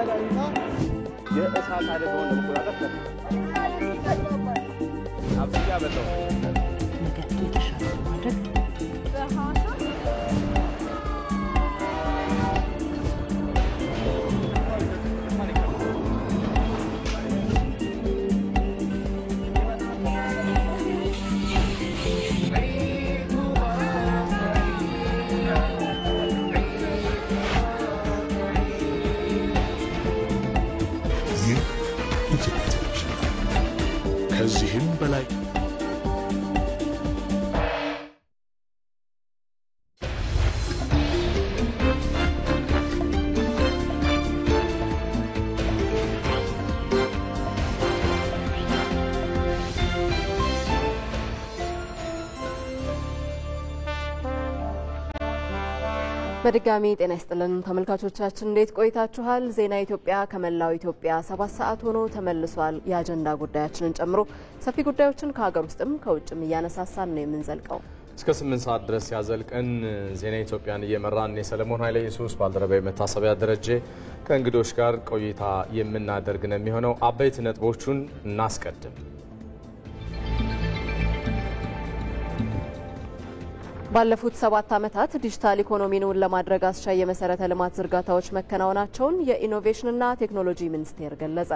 አደጋና የእሳት አደጋውን ለመቆጣጠር አብዚያ በለው ነገር የተሻለ ማድረግ ከዚህም በላይ በድጋሚ ጤና ይስጥልን ተመልካቾቻችን እንዴት ቆይታችኋል? ዜና ኢትዮጵያ ከመላው ኢትዮጵያ 7 ሰዓት ሆኖ ተመልሷል። የአጀንዳ ጉዳያችንን ጨምሮ ሰፊ ጉዳዮችን ከሀገር ውስጥም ከውጭም እያነሳሳን ነው የምንዘልቀው። እስከ 8 ሰዓት ድረስ ያዘልቀን ዜና ኢትዮጵያን እየመራን የሰለሞን ኃይለ ኢየሱስ ባልደረባይ መታሰቢያ ደረጀ ከእንግዶች ጋር ቆይታ የምናደርግ ነው የሚሆነው። አበይት ነጥቦቹን እናስቀድም። ባለፉት 7 ዓመታት ዲጂታል ኢኮኖሚውን ለማድረግ አስቻይ የመሰረተ ልማት ዝርጋታዎች መከናወናቸውን የኢኖቬሽንና ቴክኖሎጂ ሚኒስቴር ገለጸ።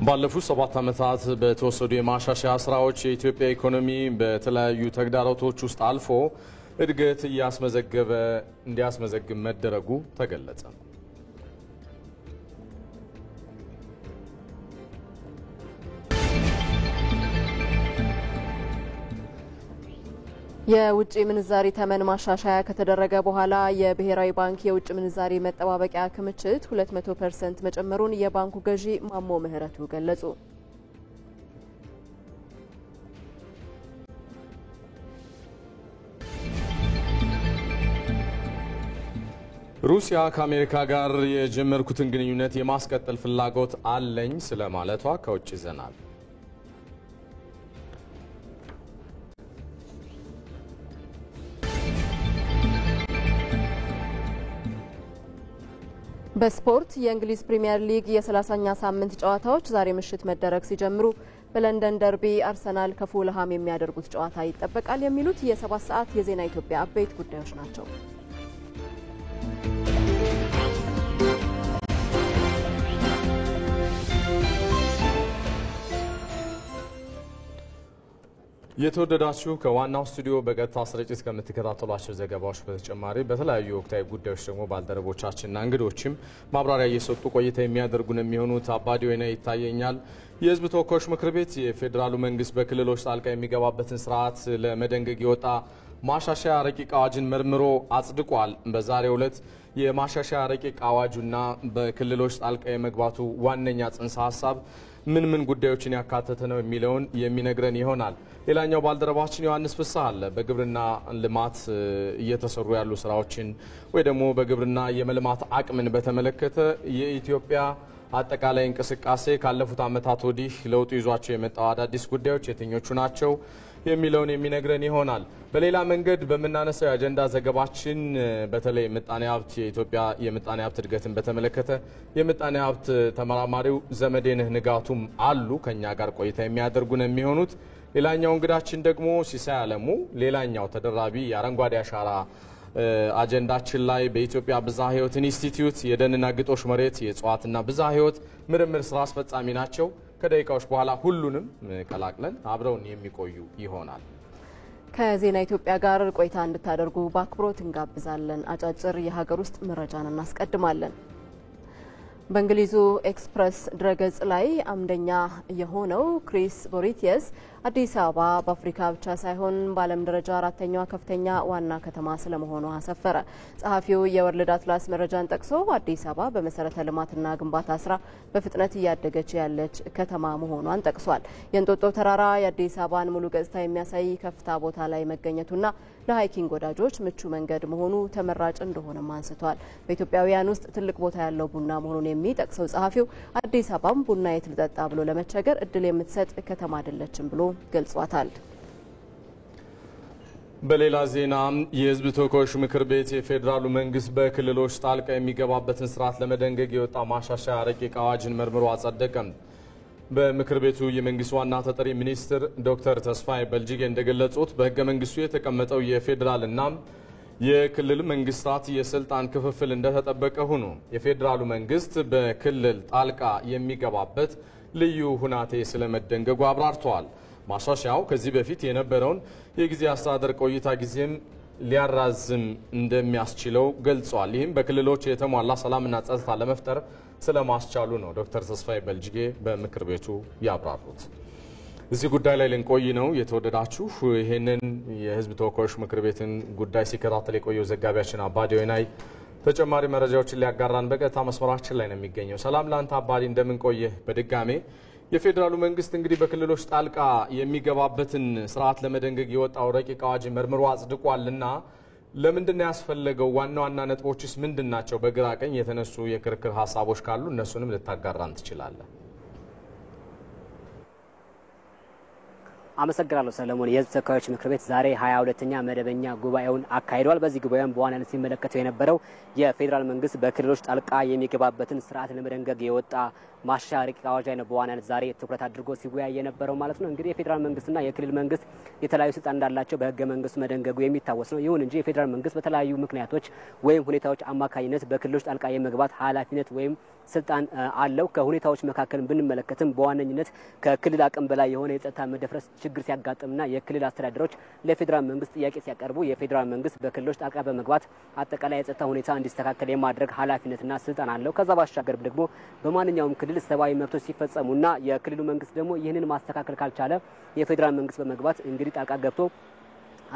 ባለፉት 7 ዓመታት በተወሰዱ የማሻሻያ ስራዎች የኢትዮጵያ ኢኮኖሚ በተለያዩ ተግዳሮቶች ውስጥ አልፎ እድገት እንዲያስመዘግብ መደረጉ ተገለጸ። የውጭ ምንዛሪ ተመን ማሻሻያ ከተደረገ በኋላ የብሔራዊ ባንክ የውጭ ምንዛሪ መጠባበቂያ ክምችት 200% መጨመሩን የባንኩ ገዢ ማሞ ምህረቱ ገለጹ። ሩሲያ ከአሜሪካ ጋር የጀመርኩትን ግንኙነት የማስቀጠል ፍላጎት አለኝ ስለማለቷ ከውጭ ይዘናል። በስፖርት የእንግሊዝ ፕሪሚየር ሊግ የ30ኛ ሳምንት ጨዋታዎች ዛሬ ምሽት መደረግ ሲጀምሩ በለንደን ደርቢ አርሰናል ከፉልሃም የሚያደርጉት ጨዋታ ይጠበቃል። የሚሉት የ7 ሰዓት የዜና ኢትዮጵያ አበይት ጉዳዮች ናቸው። የተወደዳችሁ ከዋናው ስቱዲዮ በቀጥታ ስርጭት ከምትከታተሏቸው ዘገባዎች በተጨማሪ በተለያዩ ወቅታዊ ጉዳዮች ደግሞ ባልደረቦቻችንና እንግዶችም ማብራሪያ እየሰጡ ቆይታ የሚያደርጉን የሚሆኑት አባዲ ወይና ይታየኛል። የሕዝብ ተወካዮች ምክር ቤት የፌዴራሉ መንግስት በክልሎች ጣልቃ የሚገባበትን ስርዓት ለመደንገግ የወጣ ማሻሻያ ረቂቅ አዋጅን መርምሮ አጽድቋል። በዛሬው ዕለት የማሻሻያ ረቂቅ አዋጁና በክልሎች ጣልቃ የመግባቱ ዋነኛ ጽንሰ ሀሳብ ምን ጉዳዮችን ያካተተ ነው የሚለውን የሚነግረን ይሆናል። ሌላኛው ባልደረባችን ዮሐንስ ፍስሐ አለ። በግብርና ልማት እየተሰሩ ያሉ ስራዎችን ወይ ደግሞ በግብርና የመልማት አቅምን በተመለከተ የኢትዮጵያ አጠቃላይ እንቅስቃሴ ካለፉት ዓመታት ወዲህ ለውጡ ይዟቸው የመጣው አዳዲስ ጉዳዮች የትኞቹ ናቸው የሚለውን የሚነግረን ይሆናል። በሌላ መንገድ በመናነሳው የአጀንዳ ዘገባችን በተለይ ምጣኔ ሀብት የኢትዮጵያ የምጣኔ ሀብት እድገትን በተመለከተ የምጣኔ ሀብት ተመራማሪው ዘመዴነህ ንጋቱም አሉ ከኛ ጋር ቆይታ የሚያደርጉ ነው የሚሆኑት። ሌላኛው እንግዳችን ደግሞ ሲሳይ አለሙ ሌላኛው ተደራቢ የአረንጓዴ አሻራ አጀንዳችን ላይ በኢትዮጵያ ብዝሃ ሕይወት ኢንስቲትዩት የደንና ግጦሽ መሬት የእጽዋትና ብዝሃ ሕይወት ምርምር ስራ አስፈጻሚ ናቸው። ከደቂቃዎች በኋላ ሁሉንም ቀላቅለን አብረውን የሚቆዩ ይሆናል። ከዜና ኢትዮጵያ ጋር ቆይታ እንድታደርጉ በአክብሮት እንጋብዛለን። አጫጭር የሀገር ውስጥ መረጃን እናስቀድማለን። በእንግሊዙ ኤክስፕረስ ድረገጽ ላይ አምደኛ የሆነው ክሪስ ቦሪቲየስ አዲስ አበባ በአፍሪካ ብቻ ሳይሆን በዓለም ደረጃ 4ኛዋ ከፍተኛ ዋና ከተማ ስለመሆኗ አሰፈረ። ጸሐፊው የወርልድ አትላስ መረጃን ጠቅሶ አዲስ አበባ በመሰረተ ልማትና ግንባታ ስራ በፍጥነት እያደገች ያለች ከተማ መሆኗን ጠቅሷል። የእንጦጦ ተራራ የአዲስ አበባን ሙሉ ገጽታ የሚያሳይ ከፍታ ቦታ ላይ መገኘቱና ለሃይኪንግ ወዳጆች ምቹ መንገድ መሆኑ ተመራጭ እንደሆነም አንስቷል። በኢትዮጵያውያን ውስጥ ትልቅ ቦታ ያለው ቡና መሆኑን የሚጠቅሰው ጸሐፊው አዲስ አበባም ቡና የት ልጠጣ ብሎ ለመቸገር እድል የምትሰጥ ከተማ አይደለችም ብሎ ገልጿታል። በሌላ ዜና የህዝብ ተወካዮች ምክር ቤት የፌዴራሉ መንግስት በክልሎች ጣልቃ የሚገባበትን ስርዓት ለመደንገግ የወጣ ማሻሻያ ረቂቅ አዋጅን መርምሮ አጸደቀም። በምክር ቤቱ የመንግስት ዋና ተጠሪ ሚኒስትር ዶክተር ተስፋዬ በልጅጌ እንደገለጹት በህገ መንግስቱ የተቀመጠው የፌዴራልና የክልል መንግስታት የስልጣን ክፍፍል እንደተጠበቀ ሆኖ የፌዴራሉ መንግስት በክልል ጣልቃ የሚገባበት ልዩ ሁናቴ ስለመደንገጉ አብራርተዋል። ማሻሻያው ከዚህ በፊት የነበረውን የጊዜ አስተዳደር ቆይታ ጊዜም ሊያራዝም እንደሚያስችለው ገልጿል። ይህም በክልሎች የተሟላ ሰላምና ጸጥታ ለመፍጠር ስለማስቻሉ ነው ዶክተር ተስፋዬ በልጅጌ በምክር ቤቱ ያብራሩት። እዚህ ጉዳይ ላይ ልንቆይ ነው። የተወደዳችሁ ይህንን የህዝብ ተወካዮች ምክር ቤትን ጉዳይ ሲከታተል የቆየው ዘጋቢያችን አባዲ ወይናይ ተጨማሪ መረጃዎችን ሊያጋራን በቀጥታ መስመራችን ላይ ነው የሚገኘው። ሰላም ላንተ አባዲ፣ እንደምን ቆየህ? በድጋሜ የፌዴራሉ መንግስት እንግዲህ በክልሎች ጣልቃ የሚገባበትን ስርዓት ለመደንገግ የወጣው ረቂቅ አዋጅ መርምሮ አጽድቋልና ለምንድን ነው ያስፈለገው? ዋና ዋና ነጥቦችስ ምንድን ናቸው? በግራ ቀኝ የተነሱ የክርክር ሀሳቦች ካሉ እነሱንም ልታጋራን ትችላለህ? አመሰግናለሁ ሰለሞን። የህዝብ ተወካዮች ምክር ቤት ዛሬ 22ኛ መደበኛ ጉባኤውን አካሂዷል። በዚህ ጉባኤም በዋናነት ሲመለከተው የነበረው የፌዴራል መንግስት በክልሎች ጣልቃ የሚገባበትን ስርዓት ለመደንገግ የወጣ ማሻሻያ ረቂቅ አዋጅ ላይ ነው በዋናነት ዛሬ ትኩረት አድርጎ ሲወያይ የነበረው ማለት ነው። እንግዲህ የፌዴራል መንግስትና የክልል መንግስት የተለያዩ ስልጣን እንዳላቸው በህገ መንግስቱ መደንገጉ የሚታወስ ነው። ይሁን እንጂ የፌዴራል መንግስት በተለያዩ ምክንያቶች ወይም ሁኔታዎች አማካኝነት በክልሎች ጣልቃ የመግባት ኃላፊነት ወይም ስልጣን አለው። ከሁኔታዎች መካከል ብንመለከትም በዋነኝነት ከክልል አቅም በላይ የሆነ የጸጥታ መደፍረስ ችግር ሲያጋጥምና የክልል አስተዳደሮች ለፌዴራል መንግስት ጥያቄ ሲያቀርቡ የፌዴራል መንግስት በክልሎች ጣልቃ በመግባት አጠቃላይ የጸጥታ ሁኔታ እንዲስተካከል የማድረግ ኃላፊነትና ስልጣን አለው። ከዛ ባሻገር ደግሞ በማንኛውም ክልል ሰብአዊ መብቶች ሲፈጸሙና የክልሉ መንግስት ደግሞ ይህንን ማስተካከል ካልቻለ የፌዴራል መንግስት በመግባት እንግዲህ ጣልቃ ገብቶ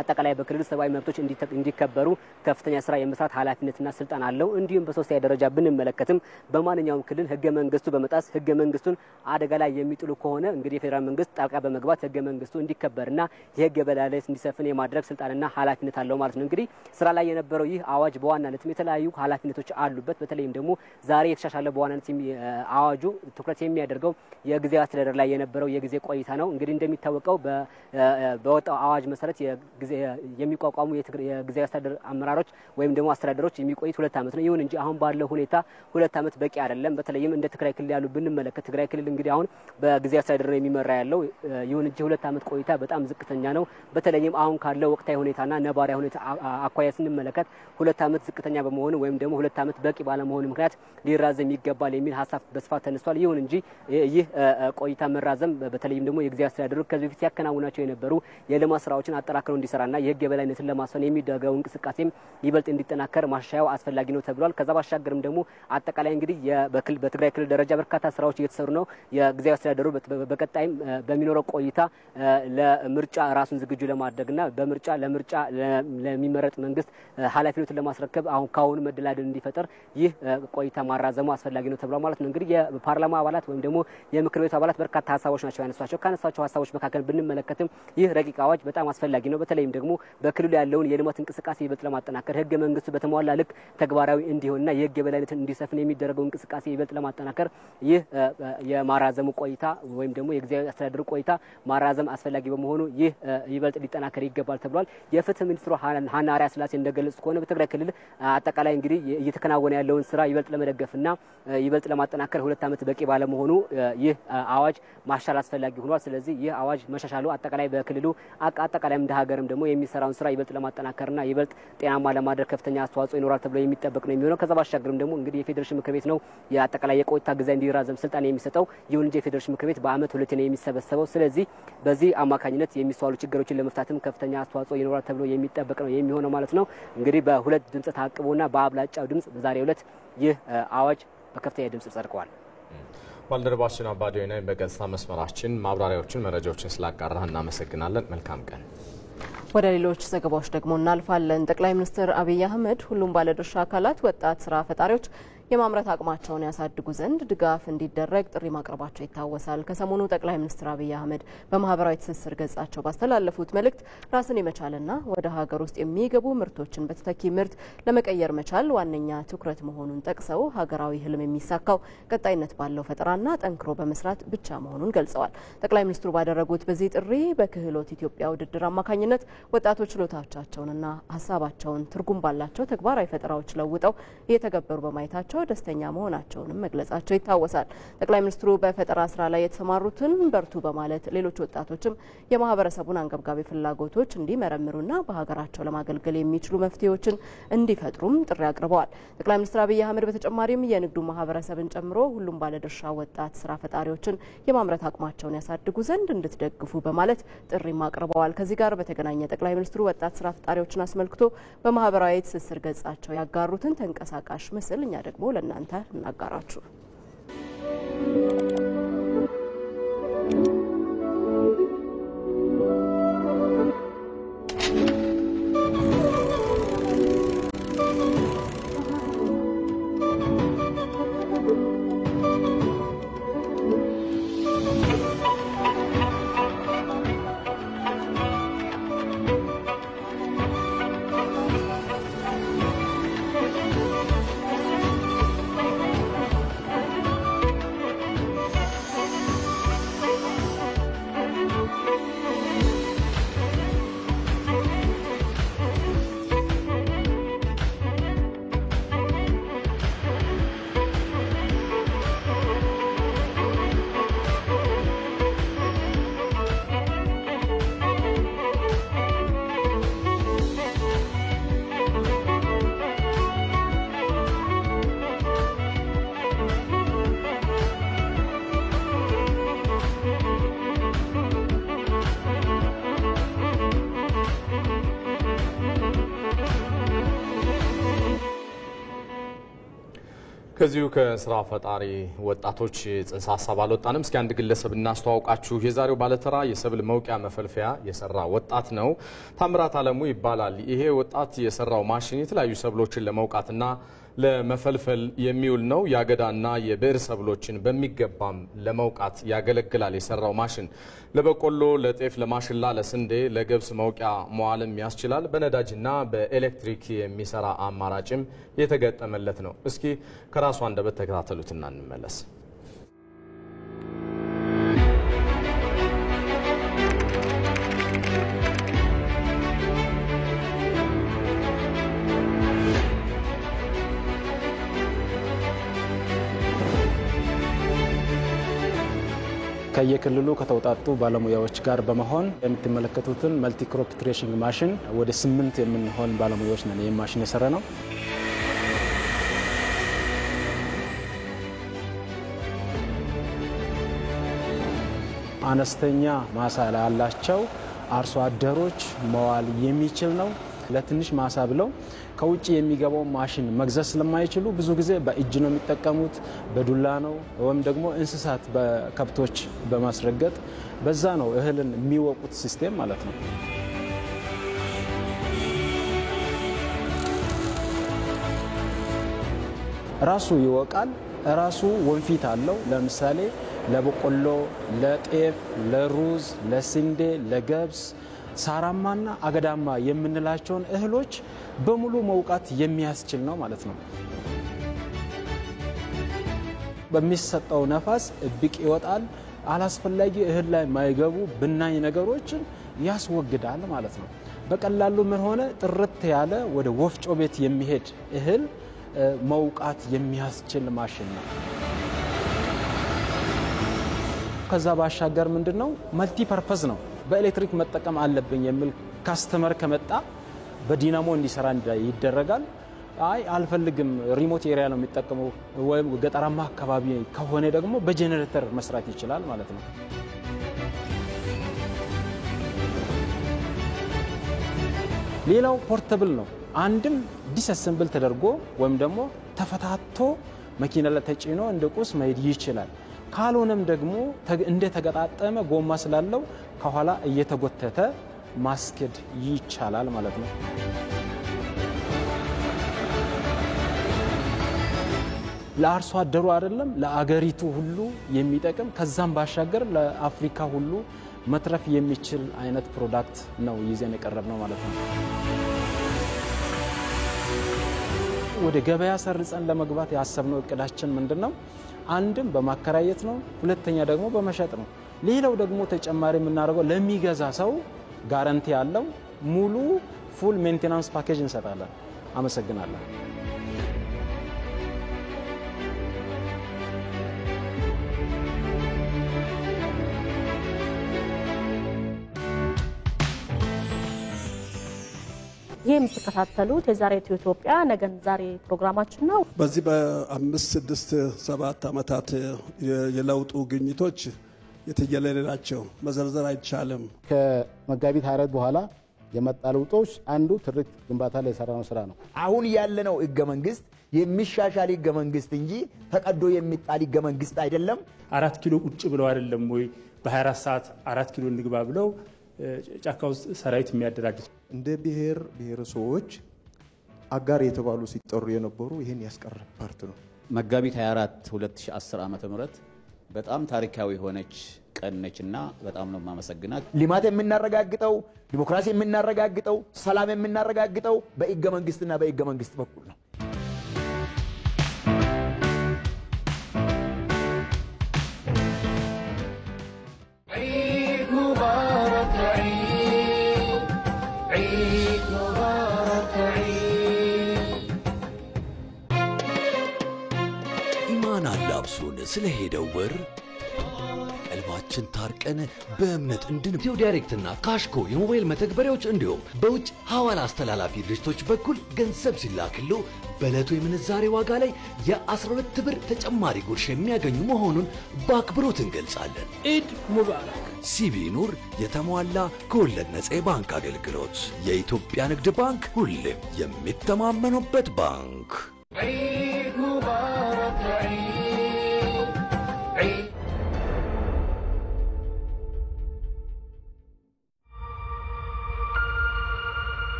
አጠቃላይ በክልል ሰብአዊ መብቶች እንዲከበሩ ከፍተኛ ስራ የመስራት ኃላፊነትና ስልጣን አለው። እንዲሁም በሶስተኛ ደረጃ ብንመለከትም በማንኛውም ክልል ህገ መንግስቱ በመጣስ ህገ መንግስቱን አደጋ ላይ የሚጥሉ ከሆነ እንግዲህ የፌዴራል መንግስት ጣልቃ በመግባት ህገ መንግስቱ እንዲከበርና የህግ የበላይነት እንዲሰፍን የማድረግ ስልጣንና ኃላፊነት አለው ማለት ነው። እንግዲህ ስራ ላይ የነበረው ይህ አዋጅ በዋናነትም የተለያዩ ኃላፊነቶች አሉበት። በተለይም ደግሞ ዛሬ የተሻሻለ በዋናነት አዋጁ ትኩረት የሚያደርገው የጊዜያዊ አስተዳደር ላይ የነበረው የጊዜ ቆይታ ነው። እንግዲህ እንደሚታወቀው በወጣው አዋጅ መሰረት የሚቋቋሙ የጊዜያዊ አስተዳደር አመራሮች ወይም ደግሞ አስተዳደሮች የሚቆዩት 2 ዓመት ነው። ይሁን እንጂ አሁን ባለው ሁኔታ 2 ዓመት በቂ አይደለም። በተለይም እንደ ትግራይ ክልል ያሉ ብንመለከት ትግራይ ክልል እንግዲህ አሁን በጊዜያዊ አስተዳደር ነው የሚመራ ያለው። ይሁን እንጂ 2 ዓመት ቆይታ በጣም ዝቅተኛ ነው። በተለይም አሁን ካለው ወቅታዊ ሁኔታና ነባራዊ ሁኔታ አኳያ ስንመለከት 2 ዓመት ዝቅተኛ በመሆኑ ወይም ደግሞ 2 ዓመት በቂ ባለመሆኑ ምክንያት ሊራዘም ይገባል የሚል ሀሳብ በስፋት ተነስቷል። ይሁን እንጂ ይህ ቆይታ መራዘም በተለይም ደግሞ የጊዜያዊ አስተዳደሩ ከዚህ በፊት ሲያከናውናቸው የነበሩ የልማት ስራዎችን አጠራክረው እንዲሰራና የህግ የበላይነትን ለማስፈን የሚደረገው እንቅስቃሴም ይበልጥ እንዲጠናከር ማሻሻያው አስፈላጊ ነው ተብሏል። ከዛ ባሻገርም ደግሞ አጠቃላይ እንግዲህ በትግራይ ክልል ደረጃ በርካታ ስራዎች እየተሰሩ ነው። የጊዜያዊ አስተዳደሩ በቀጣይም በሚኖረው ቆይታ ለምርጫ ራሱን ዝግጁ ለማድረግና ለምርጫ ለሚመረጥ መንግስት ኃላፊነቱን ለማስረከብ ካሁኑ መደላደል እንዲፈጠር ይህ ቆይታ ማራዘሙ አስፈላጊ ነው ተብሏል ማለት ነው። እንግዲህ የፓርላማ አባላት ወይም ደግሞ የምክር ቤቱ አባላት በርካታ ሀሳቦች ናቸው ያነሷቸው። ካነሳቸው ሀሳቦች መካከል ብንመለከትም ይህ ረቂቅ አዋጅ በጣም አስፈላጊ ነው። በተለይም ደግሞ በክልሉ ያለውን የልማት እንቅስቃሴ ይበልጥ ለማጠናከር ህገ መንግስቱ በተሟላ ልክ ተግባራዊ እንዲሆንና የህግ የበላይነትን እንዲሰፍን የሚደረገው እንቅስቃሴ ይበልጥ ለማጠናከር ይህ የማራዘሙ ቆይታ ወይም ደግሞ የጊዜያዊ አስተዳደሩ ቆይታ ማራዘም አስፈላጊ በመሆኑ ይህ ይበልጥ ሊጠናከር ይገባል ተብሏል። የፍትህ ሚኒስትሩ ሀና አርአያ ስላሴ እንደገለጹት ከሆነ በትግራይ ክልል አጠቃላይ እንግዲህ እየተከናወነ ያለውን ስራ ይበልጥ ለመደገፍና ይበልጥ ለማጠናከር 2 ዓመት በቂ ባለመሆኑ ይህ አዋጅ ማሻሻል አስፈላጊ ሆኗል። ስለዚህ ይህ አዋጅ መሻሻሉ አጠቃላይ በክልሉ አጠቃላይ እንደ ሀገርም ደግሞ የሚሰራውን ስራ ይበልጥ ለማጠናከርና ይበልጥ ጤናማ ለማድረግ ከፍተኛ አስተዋጽኦ ይኖራል ተብሎ የሚጠበቅ ነው የሚሆነው። ከዛ ባሻገርም ደግሞ እንግዲህ የፌዴሬሽን ምክር ቤት ነው የአጠቃላይ የቆይታ ጊዜ እንዲራዘም ስልጣን የሚሰጠው። ይሁን እንጂ የፌዴሬሽን ምክር ቤት በአመት 2 ነው የሚሰበሰበው። ስለዚህ በዚህ አማካኝነት የሚስተዋሉ ችግሮችን ለመፍታትም ከፍተኛ አስተዋጽኦ ይኖራል ተብሎ የሚጠበቅ ነው የሚሆነው ማለት ነው። እንግዲህ በ2 ድምጽ ታቅቦና በአብላጫው ድምጽ በዛሬው ዕለት ይህ አዋጅ በከፍተኛ ድምጽ ጸድቋል። ባልደረባችን አባዲ ወይናይ በቀጥታ መስመራችን ማብራሪያዎችን መረጃዎችን ስላጋራህ እናመሰግናለን። መልካም ቀን። ወደ ሌሎች ዘገባዎች ደግሞ እናልፋለን። ጠቅላይ ሚኒስትር አብይ አህመድ ሁሉም ባለድርሻ አካላት፣ ወጣት ስራ ፈጣሪዎች የማምረት አቅማቸውን ያሳድጉ ዘንድ ድጋፍ እንዲደረግ ጥሪ ማቅረባቸው ይታወሳል። ከሰሞኑ ጠቅላይ ሚኒስትር አብይ አህመድ በማህበራዊ ትስስር ገጻቸው ባስተላለፉት መልእክት ራስን የመቻልና ወደ ሀገር ውስጥ የሚገቡ ምርቶችን በተተኪ ምርት ለመቀየር መቻል ዋነኛ ትኩረት መሆኑን ጠቅሰው ሀገራዊ ህልም የሚሳካው ቀጣይነት ባለው ፈጠራና ጠንክሮ በመስራት ብቻ መሆኑን ገልጸዋል። ጠቅላይ ሚኒስትሩ ባደረጉት በዚህ ጥሪ በክህሎት ኢትዮጵያ ውድድር አማካኝነት ወጣቶች ችሎታዎቻቸውንና ሀሳባቸውን ትርጉም ባላቸው ተግባራዊ ፈጠራዎች ለውጠው እየተገበሩ በማየታቸው ደስተኛ መሆናቸውንም መግለጻቸው ይታወሳል። ጠቅላይ ሚኒስትሩ በፈጠራ ስራ ላይ የተሰማሩትን በርቱ በማለት ሌሎች ወጣቶችም የማህበረሰቡን አንገብጋቢ ፍላጎቶች እንዲመረምሩና በሀገራቸው ለማገልገል የሚችሉ መፍትሄዎችን እንዲፈጥሩም ጥሪ አቅርበዋል። ጠቅላይ ሚኒስትር አብይ አህመድ በተጨማሪም የንግዱ ማህበረሰብን ጨምሮ ሁሉም ባለድርሻ ወጣት ስራ ፈጣሪዎችን የማምረት አቅማቸውን ያሳድጉ ዘንድ እንድትደግፉ በማለት ጥሪም አቅርበዋል። ከዚህ ጋር በተገናኘ ጠቅላይ ሚኒስትሩ ወጣት ስራ ፈጣሪዎችን አስመልክቶ በማህበራዊ ትስስር ገጻቸው ያጋሩትን ተንቀሳቃሽ ምስል እኛ ደግሞ ለእናንተ እናጋራችሁ። ከዚሁ ከስራ ፈጣሪ ወጣቶች ጽንሰ ሐሳብ አልወጣንም። እስኪ አንድ ግለሰብ እናስተዋውቃችሁ። የዛሬው ባለተራ የሰብል መውቂያ መፈልፈያ የሰራ ወጣት ነው። ታምራት አለሙ ይባላል። ይሄ ወጣት የሰራው ማሽን የተለያዩ ሰብሎችን ለመውቃትና ለመፈልፈል የሚውል ነው። ያገዳና የብዕር ሰብሎችን በሚገባም ለመውቃት ያገለግላል። የሰራው ማሽን ለበቆሎ፣ ለጤፍ፣ ለማሽላ፣ ለስንዴ፣ ለገብስ መውቂያ መዋልም ያስችላል። በነዳጅና በኤሌክትሪክ የሚሰራ አማራጭም የተገጠመለት ነው። እስኪ ከራሱ አንደበት ተከታተሉትና እንመለስ። ከየክልሉ ከተውጣጡ ባለሙያዎች ጋር በመሆን የምትመለከቱትን መልቲ ክሮፕ ትሬሽንግ ማሽን ወደ 8 የምንሆን ባለሙያዎች ነን ይህ ማሽን የሰራ ነው። አነስተኛ ማሳ ላላቸው አርሶ አደሮች መዋል የሚችል ነው። ለትንሽ ማሳ ብለው ከውጭ የሚገባው ማሽን መግዛት ስለማይችሉ ብዙ ጊዜ በእጅ ነው የሚጠቀሙት፣ በዱላ ነው ወይም ደግሞ እንስሳት በከብቶች በማስረገጥ በዛ ነው እህልን የሚወቁት ሲስተም ማለት ነው። ራሱ ይወቃል። ራሱ ወንፊት አለው። ለምሳሌ ለበቆሎ፣ ለጤፍ፣ ለሩዝ፣ ለስንዴ፣ ለገብስ ሳራማና አገዳማ የምንላቸውን እህሎች በሙሉ መውቃት የሚያስችል ነው ማለት ነው። በሚሰጠው ነፋስ እብቅ ይወጣል። አላስፈላጊ እህል ላይ ማይገቡ ብናኝ ነገሮችን ያስወግዳል ማለት ነው። በቀላሉ ምን ሆነ ጥርት ያለ ወደ ወፍጮ ቤት የሚሄድ እህል መውቃት የሚያስችል ማሽን ነው። ከዛ ባሻገር ምንድነው መልቲ ፐርፐዝ ነው። በኤሌክትሪክ መጠቀም አለብኝ የሚል ካስተመር ከመጣ በዲናሞ እንዲሰራ ይደረጋል። አይ አልፈልግም ሪሞት ኤሪያ ነው የሚጠቀመው ወይም ገጠራማ አካባቢ ከሆነ ደግሞ በጄኔሬተር መስራት ይችላል ማለት ነው። ሌላው ፖርተብል ነው። አንድም ዲስአሰምብል ተደርጎ ወይም ደግሞ ተፈታቶ መኪና ላይ ተጭኖ እንደ ቁስ መሄድ ይችላል። ካልሆነም ደግሞ እንደ ተገጣጠመ ጎማ ስላለው ከኋላ እየተጎተተ ማስኬድ ይቻላል ማለት ነው። ለአርሶ አደሩ አይደለም ለአገሪቱ ሁሉ የሚጠቅም ከዛም ባሻገር ለአፍሪካ ሁሉ መትረፍ የሚችል አይነት ፕሮዳክት ነው ይዘን የቀረብነው ማለት ነው። ወደ ገበያ ሰርጸን ለመግባት ያሰብነው እቅዳችን ምንድነው? አንድም በማከራየት ነው፣ ሁለተኛ ደግሞ በመሸጥ ነው። ሌላው ደግሞ ተጨማሪ የምናደርገው ለሚገዛ ሰው ጋራንቲ ያለው ሙሉ ፉል ሜንቴናንስ ፓኬጅ እንሰጣለን። አመሰግናለሁ። የምትከታተሉት የዛሬቱ ኢትዮጵያ ነገን ዛሬ ፕሮግራማችን ነው። በዚህ በ5-6-7 ዓመታት የለውጡ ግኝቶች የተየለለ ናቸው። መዘርዘር አይቻልም። ከመጋቢት 24 በኋላ የመጣ ለውጦች አንዱ ትርክት ግንባታ ላይ የሰራነው ስራ ነው። አሁን ያለነው ህገ መንግስት የሚሻሻል ህገ መንግስት እንጂ ተቀዶ የሚጣል ህገ መንግስት አይደለም። 4 ኪሎ ቁጭ ብለው አይደለም ወይ በ24 ሰዓት 4 ኪሎ እንግባ ብለው ጫካ ውስጥ ሰራዊት የሚያደራጁት። እንደ ብሔር ብሔረሰቦች አጋር የተባሉ ሲጠሩ የነበሩ ይሄን ያስቀረ ፓርት ነው። መጋቢት 24 2010 ዓ.ም በጣም ታሪካዊ ሆነች ቀነችና በጣም ነው ማመሰግናት። ልማት የምናረጋግጠው ዲሞክራሲ የምናረጋግጠው ሰላም የምናረጋግጠው በህገ መንግስትና በህገ መንግስት በኩል ነው። ኢማን አላብሱን ስለሄደው ወር ቀልባችን ታርቀን በእምነት ኢትዮ ዳይሬክትና ካሽኮ የሞባይል መተግበሪያዎች እንዲሁም በውጭ ሐዋላ አስተላላፊ ድርጅቶች በኩል ገንዘብ ሲላክሉ በዕለቱ የምንዛሬ ዋጋ ላይ የ12 ብር ተጨማሪ ጉርሻ የሚያገኙ መሆኑን በአክብሮት እንገልጻለን። ኢድ ሙባረክ። ሲቢ ኑር የተሟላ ከወለድ ነፃ የባንክ አገልግሎት። የኢትዮጵያ ንግድ ባንክ ሁሌም የሚተማመኑበት ባንክ። ኢድ ሙባረክ።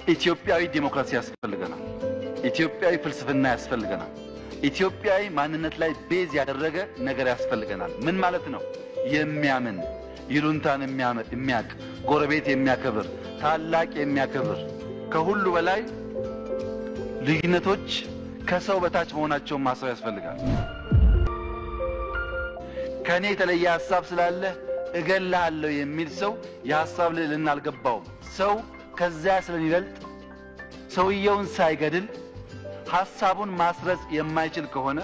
ኢትዮጵያዊ ዲሞክራሲ ያስፈልገናል። ኢትዮጵያዊ ፍልስፍና ያስፈልገናል። ኢትዮጵያዊ ማንነት ላይ ቤዝ ያደረገ ነገር ያስፈልገናል። ምን ማለት ነው? የሚያምን ይሉንታን የሚያቅ ጎረቤት የሚያከብር ታላቅ የሚያከብር ከሁሉ በላይ ልዩነቶች ከሰው በታች መሆናቸውን ማሰብ ያስፈልጋል። ከኔ የተለየ ሐሳብ ስላለ እገላለሁ የሚል ሰው የሐሳብ ልዕልና አልገባውም። ሰው ከዛ ስለሚበልጥ ሰውየውን ሳይገድል ሐሳቡን ማስረጽ የማይችል ከሆነ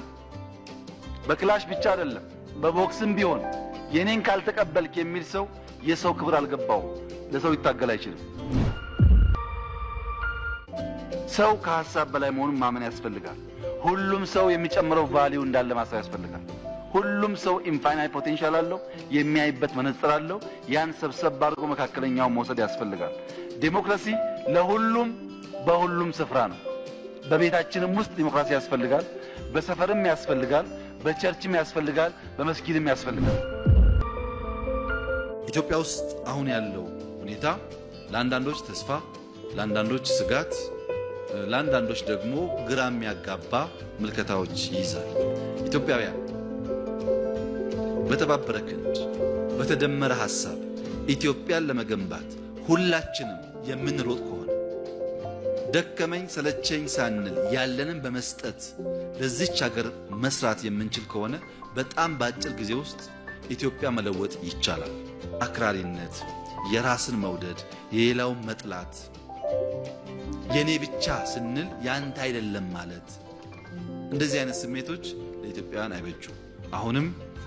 በክላሽ ብቻ አይደለም በቦክስም ቢሆን የኔን ካልተቀበልክ የሚል ሰው የሰው ክብር አልገባውም፣ ለሰው ይታገል አይችልም። ሰው ከሐሳብ በላይ መሆኑን ማመን ያስፈልጋል። ሁሉም ሰው የሚጨምረው ቫልዩ እንዳለ ማሰብ ያስፈልጋል። ሁሉም ሰው ኢንፋይናይት ፖቴንሻል አለው፣ የሚያይበት መነጽር አለው። ያን ሰብሰብ አድርጎ መካከለኛውን መውሰድ ያስፈልጋል። ዲሞክራሲ ለሁሉም በሁሉም ስፍራ ነው። በቤታችንም ውስጥ ዲሞክራሲ ያስፈልጋል፣ በሰፈርም ያስፈልጋል፣ በቸርችም ያስፈልጋል፣ በመስጊድም ያስፈልጋል። ኢትዮጵያ ውስጥ አሁን ያለው ሁኔታ ለአንዳንዶች ተስፋ፣ ለአንዳንዶች ስጋት፣ ለአንዳንዶች ደግሞ ግራ የሚያጋባ ምልከታዎች ይይዛል። ኢትዮጵያውያን በተባበረ ክንድ በተደመረ ሐሳብ ኢትዮጵያን ለመገንባት ሁላችንም የምንሮጥ ከሆነ ደከመኝ ሰለቸኝ ሳንል ያለንን በመስጠት ለዚች ሀገር መስራት የምንችል ከሆነ በጣም በአጭር ጊዜ ውስጥ ኢትዮጵያ መለወጥ ይቻላል። አክራሪነት፣ የራስን መውደድ፣ የሌላውን መጥላት፣ የኔ ብቻ ስንል ያንተ አይደለም ማለት እንደዚህ አይነት ስሜቶች ለኢትዮጵያውያን አይበጁም። አሁንም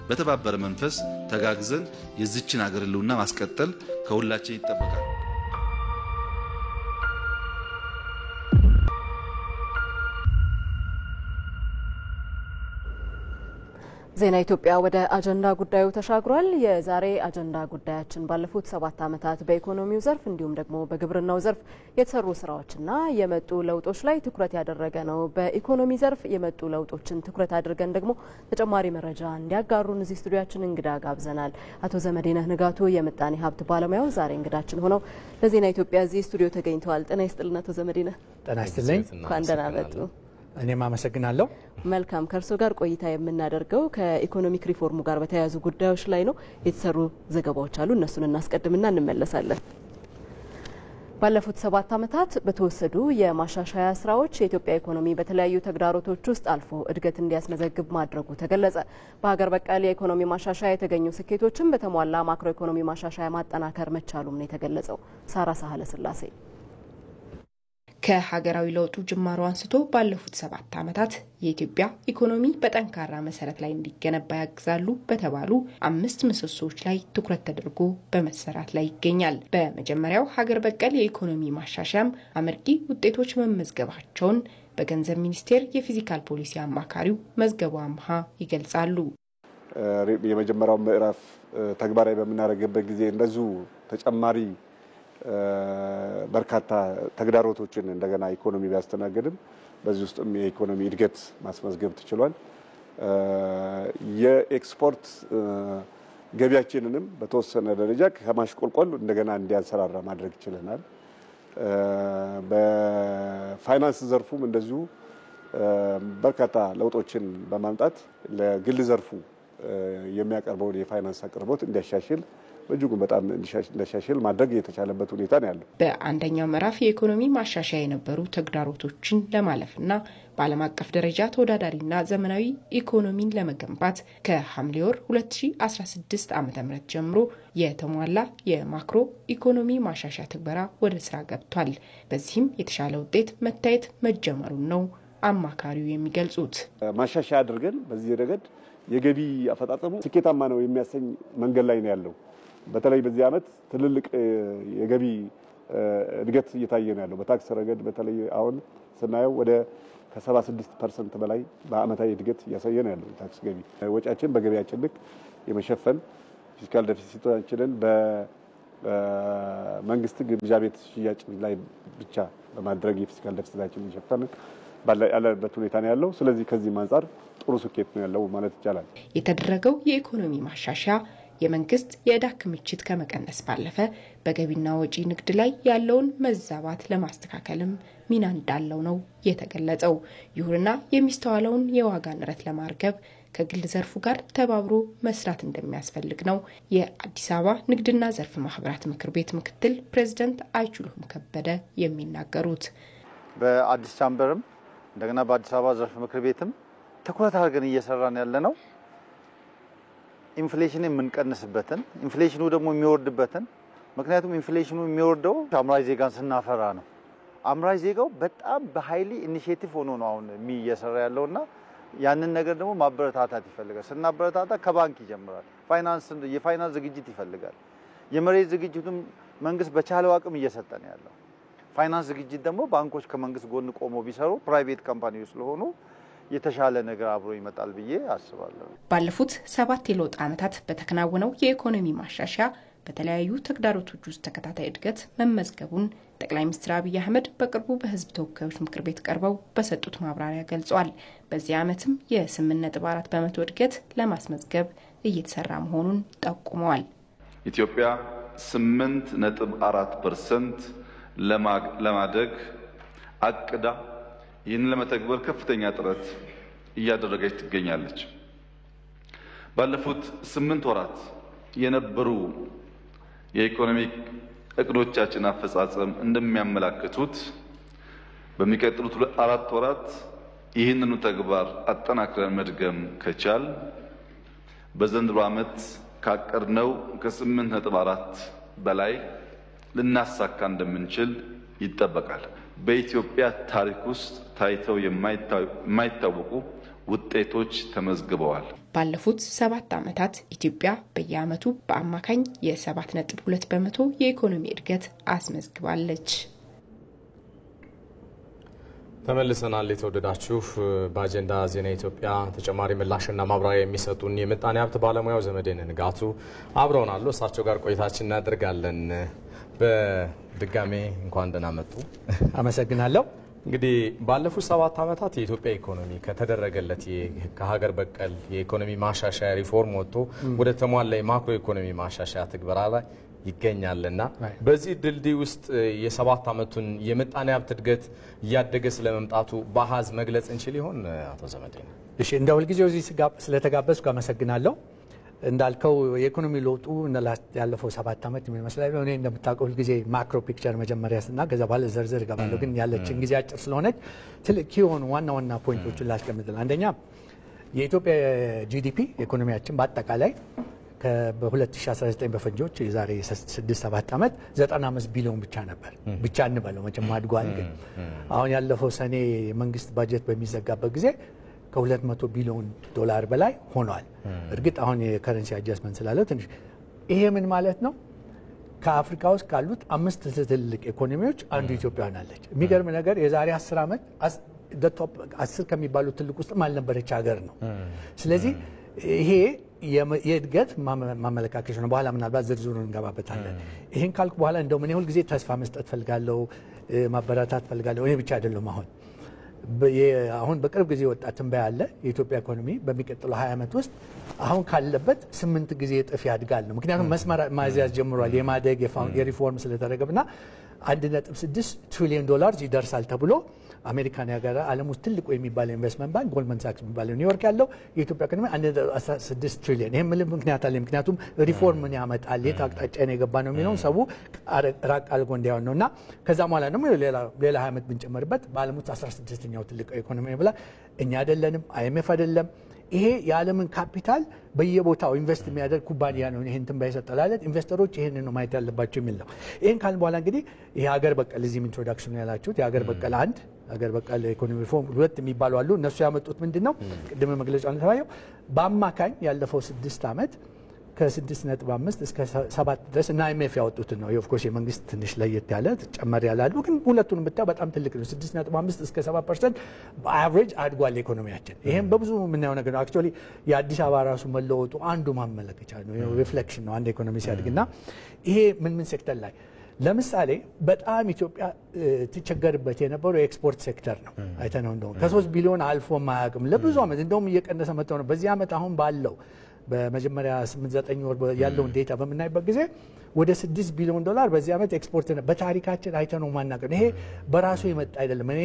በተባበረ መንፈስ ተጋግዘን የዚችን ሀገር ህልውና ማስቀጠል ከሁላችን ይጠበቃል። ዜና ኢትዮጵያ ወደ አጀንዳ ጉዳዩ ተሻግሯል። የዛሬ አጀንዳ ጉዳያችን ባለፉት 7 ዓመታት በኢኮኖሚው ዘርፍ እንዲሁም ደግሞ በግብርናው ዘርፍ የተሰሩ ስራዎችና የመጡ ለውጦች ላይ ትኩረት ያደረገ ነው። በኢኮኖሚ ዘርፍ የመጡ ለውጦችን ትኩረት አድርገን ደግሞ ተጨማሪ መረጃ እንዲያጋሩን እዚህ ስቱዲዮአችን እንግዳ ጋብዘናል። አቶ ዘመዴነህ ንጋቱ የምጣኔ ሀብት ባለሙያው ዛሬ እንግዳችን ሆነው ለዜና ኢትዮጵያ እዚህ ስቱዲዮ ተገኝተዋል። ጤና ይስጥልን አቶ ዘመዴነህ። ጤና ይስጥልኝ። እንኳን ደህና መጡ። እኔም አመሰግናለሁ። መልካም ከርሶ ጋር ቆይታ የምናደርገው ከኢኮኖሚክ ሪፎርሙ ጋር በተያያዙ ጉዳዮች ላይ ነው። የተሰሩ ዘገባዎች አሉ፣ እነሱን እናስቀድምና እንመለሳለን። ባለፉት 7 ዓመታት በተወሰዱ የማሻሻያ ስራዎች የኢትዮጵያ ኢኮኖሚ በተለያዩ ተግዳሮቶች ውስጥ አልፎ እድገት እንዲያስመዘግብ ማድረጉ ተገለጸ። በሀገር በቀል የኢኮኖሚ ማሻሻያ የተገኙ ስኬቶችን በተሟላ ማክሮ ኢኮኖሚ ማሻሻያ ማጠናከር መቻሉም ነው የተገለጸው። ሳራ ሳህለ ስላሴ ከሀገራዊ ለውጡ ጅማሮ አንስቶ ባለፉት 7 ዓመታት የኢትዮጵያ ኢኮኖሚ በጠንካራ መሰረት ላይ እንዲገነባ ያግዛሉ በተባሉ 5 ምሰሶዎች ላይ ትኩረት ተደርጎ በመሰራት ላይ ይገኛል። በመጀመሪያው ሀገር በቀል የኢኮኖሚ ማሻሻያም አመርቂ ውጤቶች መመዝገባቸውን በገንዘብ ሚኒስቴር የፊስካል ፖሊሲ አማካሪው መዝገቡ አምሃ ይገልጻሉ። የመጀመሪያው ምዕራፍ ተግባራዊ በመናረግበት ጊዜ እንደዚሁ ተጨማሪ በርካታ ተግዳሮቶችን እንደገና ኢኮኖሚ ቢያስተናግድም በዚህ ውስጥም የኢኮኖሚ እድገት ማስመዝገብ ተችሏል። የኤክስፖርት ገቢያችንንም በተወሰነ ደረጃ ከማሽቆልቆል እንደገና እንዲያንሰራራ ማድረግ ይችላል። በፋይናንስ ዘርፉም እንደዚሁ በርካታ ለውጦችን በማምጣት ለግል ዘርፉ የሚያቀርበውን የፋይናንስ አቅርቦት እንዲያሻሽል በእጅጉ በጣም እንዲሻሽል ማድረግ የተቻለበት ሁኔታ ነው ያለው። በአንደኛው ምዕራፍ የኢኮኖሚ ማሻሻያ የነበሩ ተግዳሮቶችን ለማለፍና በዓለም አቀፍ ደረጃ ተወዳዳሪና ዘመናዊ ኢኮኖሚን ለመገንባት ከሐምሌ ወር 2016 ዓ.ም ጀምሮ የተሟላ የማክሮ ኢኮኖሚ ማሻሻያ ትግበራ ወደ ስራ ገብቷል። በዚህም የተሻለ ውጤት መታየት መጀመሩን ነው አማካሪው የሚገልጹት። ማሻሻያ አድርገን በዚህ ረገድ የገቢ አፈጣጠሙ ስኬታማ ነው የሚያሰኝ መንገድ ላይ ነው ያለው። በተለይ በዚህ ዓመት ትልልቅ የገቢ እድገት እየታየ ነው ያለው። በታክስ ረገድ በተለይ አሁን ስናየው ወደ ከ76% በላይ በአመታዊ እድገት እያሳየ ነው ያለው ታክስ ገቢ። ወጪያችን በገቢያችን ልክ የመሸፈን ፊስካል ዴፊሲታችንን በመንግስት ግምጃ ቤት ሽያጭ ላይ ብቻ በማድረግ የፊስካል ዴፊሲታችንን የሸፈን ያለበት ሁኔታ ነው ያለው። ስለዚህ ከዚህ አንፃር ጥሩ ስኬት ነው ያለው ማለት ይቻላል። የተደረገው የኢኮኖሚ ማሻሻያ የመንግስት የዕዳ ክምችት ከመቀነስ ባለፈ በገቢና ወጪ ንግድ ላይ ያለውን መዛባት ለማስተካከልም ሚና እንዳለው ነው የተገለጸው። ይሁንና የሚስተዋለውን የዋጋ ንረት ለማርገብ ከግል ዘርፉ ጋር ተባብሮ መስራት እንደሚያስፈልግ ነው የአዲስ አበባ ንግድና ዘርፍ ማህበራት ምክር ቤት ምክትል ፕሬዝዳንት አይችሉም ከበደ የሚናገሩት። በአዲስ ቻምበርም እንደገና በአዲስ አበባ ዘርፍ ምክር ቤትም ትኩረት አድርገን እየሰራን ያለነው ኢንፍሌሽን የምንቀንስበትን ኢንፍሌሽኑ ደግሞ የሚወርድበትን ምክንያቱም ኢንፍሌሽኑ የሚወርደው አምራች ዜጋን ስናፈራ ነው። አምራች ዜጋው በጣም በሃይሊ ኢኒሺዬቲቭ ሆኖ ነው አሁን እየሰራ ያለውና ያንን ነገር ደግሞ ማበረታታት ይፈልጋል። ስናበረታታ ከባንክ ይጀምራል። የፋይናንስ ዝግጅት ይፈልጋል። የመሬት ዝግጅቱም መንግስት በቻለው አቅም እየሰጠ ነው ያለው። ፋይናንስ ዝግጅት ደግሞ ባንኮች ከመንግስት ጎን ቆመው ቢሰሩ ፕራይቬት ካምፓኒዎች ስለሆኑ የተሻለ ነገር አብሮ ይመጣል ብዬ አስባለሁ። ባለፉት 7 የለውጥ ዓመታት በተከናወነው የኢኮኖሚ ማሻሻያ በተለያዩ ተግዳሮቶች ውስጥ ተከታታይ እድገት መመዝገቡን ጠቅላይ ሚኒስትር አብይ አህመድ በቅርቡ በህዝብ ተወካዮች ምክር ቤት ቀርበው በሰጡት ማብራሪያ ገልጸዋል። በዚህ ዓመትም የ8.4% እድገት ለማስመዝገብ እየተሰራ መሆኑን ጠቁመዋል። ኢትዮጵያ 8.4% ለማደግ አቅዳ ይህን ለመተግበር ከፍተኛ ጥረት እያደረገች ትገኛለች። ባለፉት 8 ወራት የነበሩ የኢኮኖሚክ እቅዶቻችን አፈጻጸም እንደሚያመላክቱት በሚቀጥሉት 4 ወራት ይህንኑ ተግባር አጠናክረን መድገም ከቻል በዘንድሮ ዓመት ካቀድነው ከ8.4 በላይ ልናሳካ እንደምንችል ይጠበቃል። በኢትዮጵያ ታሪክ ውስጥ ታይተው የማይታወቁ ውጤቶች ተመዝግበዋል። ባለፉት 7 ዓመታት ኢትዮጵያ በየዓመቱ በአማካኝ የ7.2% የኢኮኖሚ እድገት አስመዝግባለች። ተመልሰናል። የተወደዳችሁ በአጀንዳ ዜና ኢትዮጵያ ተጨማሪ ምላሽና ማብራሪያ የሚሰጡን የምጣኔ ሀብት ባለሙያው ዘመዴን ንጋቱ አብረውን አሉ። እሳቸው ጋር ቆይታችን እናደርጋለን። በድጋሜ እንኳን ደህና መጡ። አመሰግናለሁ። እንግዲህ ባለፉት 7 ዓመታት የኢትዮጵያ ኢኮኖሚ ከተደረገለት ከሀገር በቀል የኢኮኖሚ ማሻሻያ ሪፎርም ወጥቶ ወደ ተሟላ የማክሮ ኢኮኖሚ ማሻሻያ ትግበራ ላይ ይገኛልና በዚህ ድልድይ ውስጥ የ7 ዓመቱን የምጣኔ ሀብት እድገት እያደገ ስለመምጣቱ በአሃዝ መግለጽ እንችል ይሆን አቶ ዘመዴን? እሺ፣ እንደ ሁልጊዜው እዚህ ስለተጋበዝኩ አመሰግናለሁ። እንዳልከው የኢኮኖሚ ለውጡ ያለፈው 7 ዓመት ምን ይመስላል? እኔ እንደምታውቀው ሁልጊዜ ማክሮ ፒክቸር መጀመሪያ ስና ከዛ በኋላ ዝርዝር እገባለሁ። ግን ያለችን ጊዜ አጭር ስለሆነች ትልቅ የሆኑ ዋና ዋና ፖይንቶችን ላስቀምጥልህ። አንደኛ የኢትዮጵያ ጂዲፒ ኢኮኖሚያችን በአጠቃላይ በ2019 በፈንጆች የዛሬ 6-7 ዓመት 95 ቢሊዮን ብቻ ነበር። ብቻ እንበለው መቼም አድጓል። ግን አሁን ያለፈው ሰኔ መንግስት ባጀት በሚዘጋበት ጊዜ ከ200 ቢሊዮን ዶላር በላይ ሆኗል። እርግጥ አሁን የከረንሲ አጀስትመንት ስላለ ትንሽ ይሄ ምን ማለት ነው? ከአፍሪካ ውስጥ ካሉት 5 ትልልቅ ኢኮኖሚዎች አንዱ ኢትዮጵያ ሆናለች። የሚገርም ነገር የዛሬ 10 ዓመት ቶፕ 10 ከሚባሉት ትልቅ ውስጥም አልነበረች ሀገር ነው። ስለዚህ ይሄ የእድገት ማመለካከት ነው። በኋላ ምናልባት ዝርዝሩን እንገባበታለን። ይህን ካልኩ በኋላ እንደውም እኔ ሁልጊዜ ተስፋ መስጠት ፈልጋለሁ፣ ማበረታት ፈልጋለሁ። እኔ ብቻ አይደለም። አሁን በቅርብ ጊዜ ወጣ ትንበያ አለ። የኢትዮጵያ ኢኮኖሚ በሚቀጥለው 20 ዓመት ውስጥ አሁን ካለበት 8 ጊዜ እጥፍ ያድጋል ነው። ምክንያቱም መስመር ማዝያዝ ጀምሯል። የማደግ የሪፎርም ስለተደረገና 1.6 ትሪሊዮን ዶላር ይደርሳል ተብሎ አሜሪካን ያገራ ዓለም ውስጥ ትልቁ የሚባለው ኢንቨስትመንት ባንክ ጎልድማን ሳክስ የሚባለው ኒውዮርክ ያለው የኢትዮጵያ ኢኮኖሚ 1.6 ትሪሊዮን። ይሄ ምን ምክንያት አለ? ምክንያቱም ሪፎርም ምን ያመጣል፣ የት አቅጣጫ ነው የገባ ነው የሚለው ሰው ራቅ አልጎ እንዲያውን ነውና ከዛ በኋላ ደግሞ ሌላ 20 ዓመት ብንጨምርበት በዓለም ውስጥ 16ኛው ትልቅ ኢኮኖሚ ብላ እኛ አይደለንም፣ አይኤምኤፍ አይደለም። ይሄ የዓለምን ካፒታል በየቦታው ኢንቨስት የሚያደርግ ኩባንያ ነው። ይሄን ትንበያ ይሰጣላለት ኢንቨስተሮች ይሄንን ነው ማየት ያለባቸው የሚል ነው። ይሄን ካል በኋላ እንግዲህ ይሄ ሀገር በቀል እዚህም ኢንትሮዳክሽን ያላችሁት የሀገር በቀል ሀገር በቀል ኢኮኖሚ ሪፎርም 2 የሚባሉ አሉ። እነሱ ያመጡት ምንድነው? ቅድም መግለጫው እንደተባለው በአማካኝ ያለፈው 6 ዓመት ከ6.5 እስከ 7 ድረስ እና አይኤምኤፍ ያወጡት ነው። ኦፍ ኮርስ የመንግስት ትንሽ ለየት ያለ ጨመር ያላሉ፣ ግን ሁለቱን ብታው በጣም ትልቅ ነው። 6.5 እስከ 7% በአቨሬጅ አድጓል ኢኮኖሚያችን። ይሄም በብዙ የምናየው ነገር ነው። አክቹአሊ የአዲስ አበባ ራሱ መለወጡ አንዱ ማመለከቻ ነው፣ ሪፍሌክሽን ነው አንድ ኢኮኖሚ ሲያድግና ይሄ ምን ሴክተር ላይ ለምሳሌ በጣም ኢትዮጵያ ትቸገርበት የነበረው የኤክስፖርት ሴክተር ነው። አይተነው እንደው ከ3 ቢሊዮን አልፎ ማያውቅም ለብዙ ዓመት እንደውም እየቀነሰ መጥተው ነው። በዚህ ዓመት አሁን ባለው በመጀመሪያ 8-9 ወር ያለውን ዴታ በምናይበት ጊዜ ወደ 6 ቢሊዮን ዶላር በዚህ ዓመት ኤክስፖርት ነው። በታሪካችን አይተነው ማናቀም። ይሄ በራሱ የመጣ አይደለም። እኔ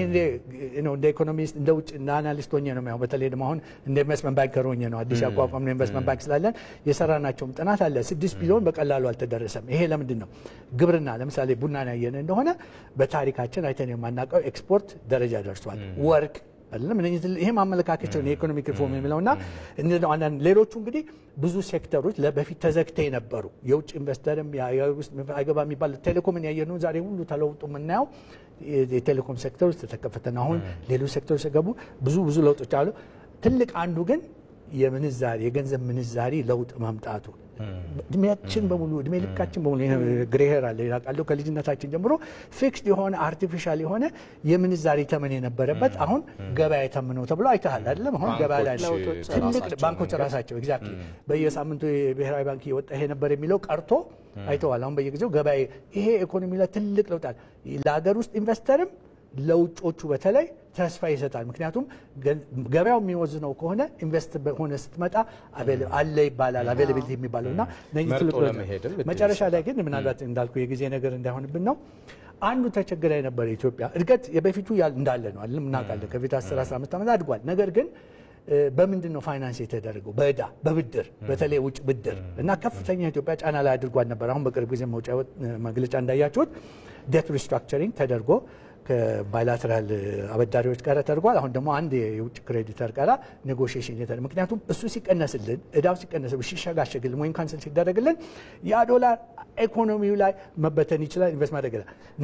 እንደ ኢኮኖሚስት እንደ ውጭ እንደ አናሊስት ሆኜ ነው የሚያው። በተለይ ደግሞ አሁን እንደ ኢንቨስትመንት ባንከር ሆኜ ነው አዲስ ያቋቋምነው ኢንቨስትመንት ባንክ ስላለን የሰራናቸውም ጥናት አለ። 6 ቢሊዮን በቀላሉ አልተደረሰም። ይሄ ለምንድን ነው? ግብርና ለምሳሌ ቡናን ያየን እንደሆነ በታሪካችን አይተን የማናቀው ኤክስፖርት ደረጃ ደርሷል። ወርቅ አይደለም። ይሄ ማመለካከት ነው የኢኮኖሚክ ሪፎርም የሚለውና አንዳንድ ሌሎቹ እንግዲህ ብዙ ሴክተሮች ለበፊት ተዘግተው የነበሩ የውጭ ኢንቨስተርም የውስጥ አይገባ የሚባል ቴሌኮምን ያየነው ዛሬ ሁሉ ተለውጦ የምናየው የቴሌኮም ሴክተር ውስጥ ተከፈተና አሁን ሌሎች ሴክተሮች ሲገቡ ብዙ ለውጦች አሉ። ትልቅ አንዱ ግን የገንዘብ ምንዛሪ ለውጥ ማምጣቱ እድሜያችን በሙሉ እድሜ ልካችን በሙሉ ግሬሄር አለ ይላቃለው ከልጅነታችን ጀምሮ ፊክስድ የሆነ አርቲፊሻል የሆነ የምንዛሪ ተመን የነበረበት አሁን ገበያ ተመነው ተብሎ አይተሃል አይደለም? አሁን ገበያ ላይ ትልቅ ባንኮች ራሳቸው ኤግዛክትሊ በየሳምንቱ የብሔራዊ ባንክ እየወጣ ይሄ ነበር የሚለው ቀርቶ አይተዋል። አሁን በየጊዜው ገበያ ይሄ ኢኮኖሚ ላይ ትልቅ ለውጥ አለ። ለሀገር ውስጥ ኢንቨስተርም ለውጮቹ በተለይ ተስፋ ይሰጣል። ምክንያቱም ገበያው የሚወዝነው ከሆነ ኢንቨስት በሆነ ስትመጣ አለ ይባላል አቬይላቢሊቲ የሚባለውና መጨረሻ ላይ ግን ምናልባት እንዳልኩ የጊዜ ነገር እንዳይሆንብን ነው። አንዱ ተቸግራ የነበረ ኢትዮጵያ እድገት የበፊቱ እንዳለ ነው አይደል? እናውቃለን። ከፊት 10-15 ዓመት አድጓል። ነገር ግን በምንድን ነው ፋይናንስ የተደረገው? በዕዳ በብድር በተለይ ውጭ ብድር እና ከፍተኛ ኢትዮጵያ ጫና ላይ አድርጓል ነበር። አሁን በቅርብ ጊዜ መውጫ መግለጫ እንዳያችሁት ዴት ሪስትራክቸሪንግ ተደርጎ ከባይላተራል አበዳሪዎች ጋር ተደርጓል። አሁን ደግሞ አንድ የውጭ ክሬዲተር ጋር ኔጎሽዬሽን የተደረገ ምክንያቱም እሱ ሲቀነስልን እዳው ሲቀነስልን ሲሸጋሸግልን ወይም ካንሰል ሲደረግልን ያ ዶላር ኢኮኖሚው ላይ መበተን ይችላል። ኢንቨስት ማድረግ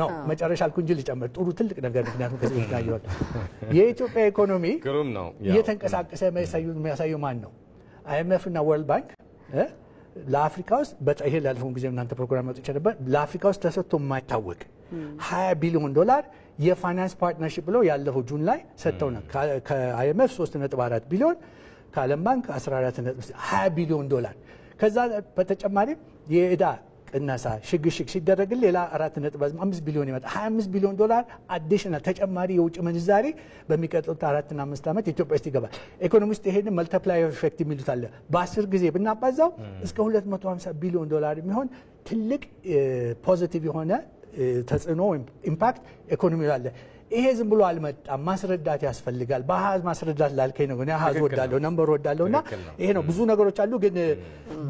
ነው መጨረሻ አልኩ እንጂ ሊጨምር ጥሩ ትልቅ ነገር ምክንያቱም ከዚህ በፊት ያየዋል የኢትዮጵያ ኢኮኖሚ እየተንቀሳቀሰ የሚያሳየው ማን ነው? አይኤምኤፍ እና ወርልድ ባንክ ለአፍሪካ ውስጥ ይሄ ላለፈው ጊዜ እናንተ ፕሮግራም መጥቼ ነበር። ለአፍሪካ ውስጥ ተሰጥቶ የማይታወቅ $20 ቢሊዮን የፋይናንስ ፓርትነርሺፕ ብለው ያለፈው ጁን ላይ ሰጥተውናል። ከአይኤምኤፍ 3.4 ቢሊዮን ከዓለም ባንክ 14.20 ቢሊዮን ዶላር። ከዛ በተጨማሪ የዕዳ ቅነሳ ሽግሽግ ሲደረግ ሌላ 4.5 ቢሊዮን ይመጣ 25 ቢሊዮን ዶላር አዲሽናል ተጨማሪ የውጭ ምንዛሪ በሚቀጥሉት 4 እና 5 ዓመት ኢትዮጵያ ውስጥ ይገባል። ኢኮኖሚስት ይሄን መልቲፕላየር ኢፌክት የሚሉት አለ። በ10 ጊዜ ብናባዛው እስከ 250 ቢሊዮን ዶላር የሚሆን ትልቅ ፖዚቲቭ የሆነ ተጽዕኖ ወይም ኢምፓክት ኢኮኖሚ አለ። ይሄ ዝም ብሎ አልመጣም፣ ማስረዳት ያስፈልጋል። በአሃዝ ማስረዳት ላልከኝ ነው። እኔ አሃዝ ወዳለሁ፣ ነምበር ወዳለሁና ይሄ ነው። ብዙ ነገሮች አሉ፣ ግን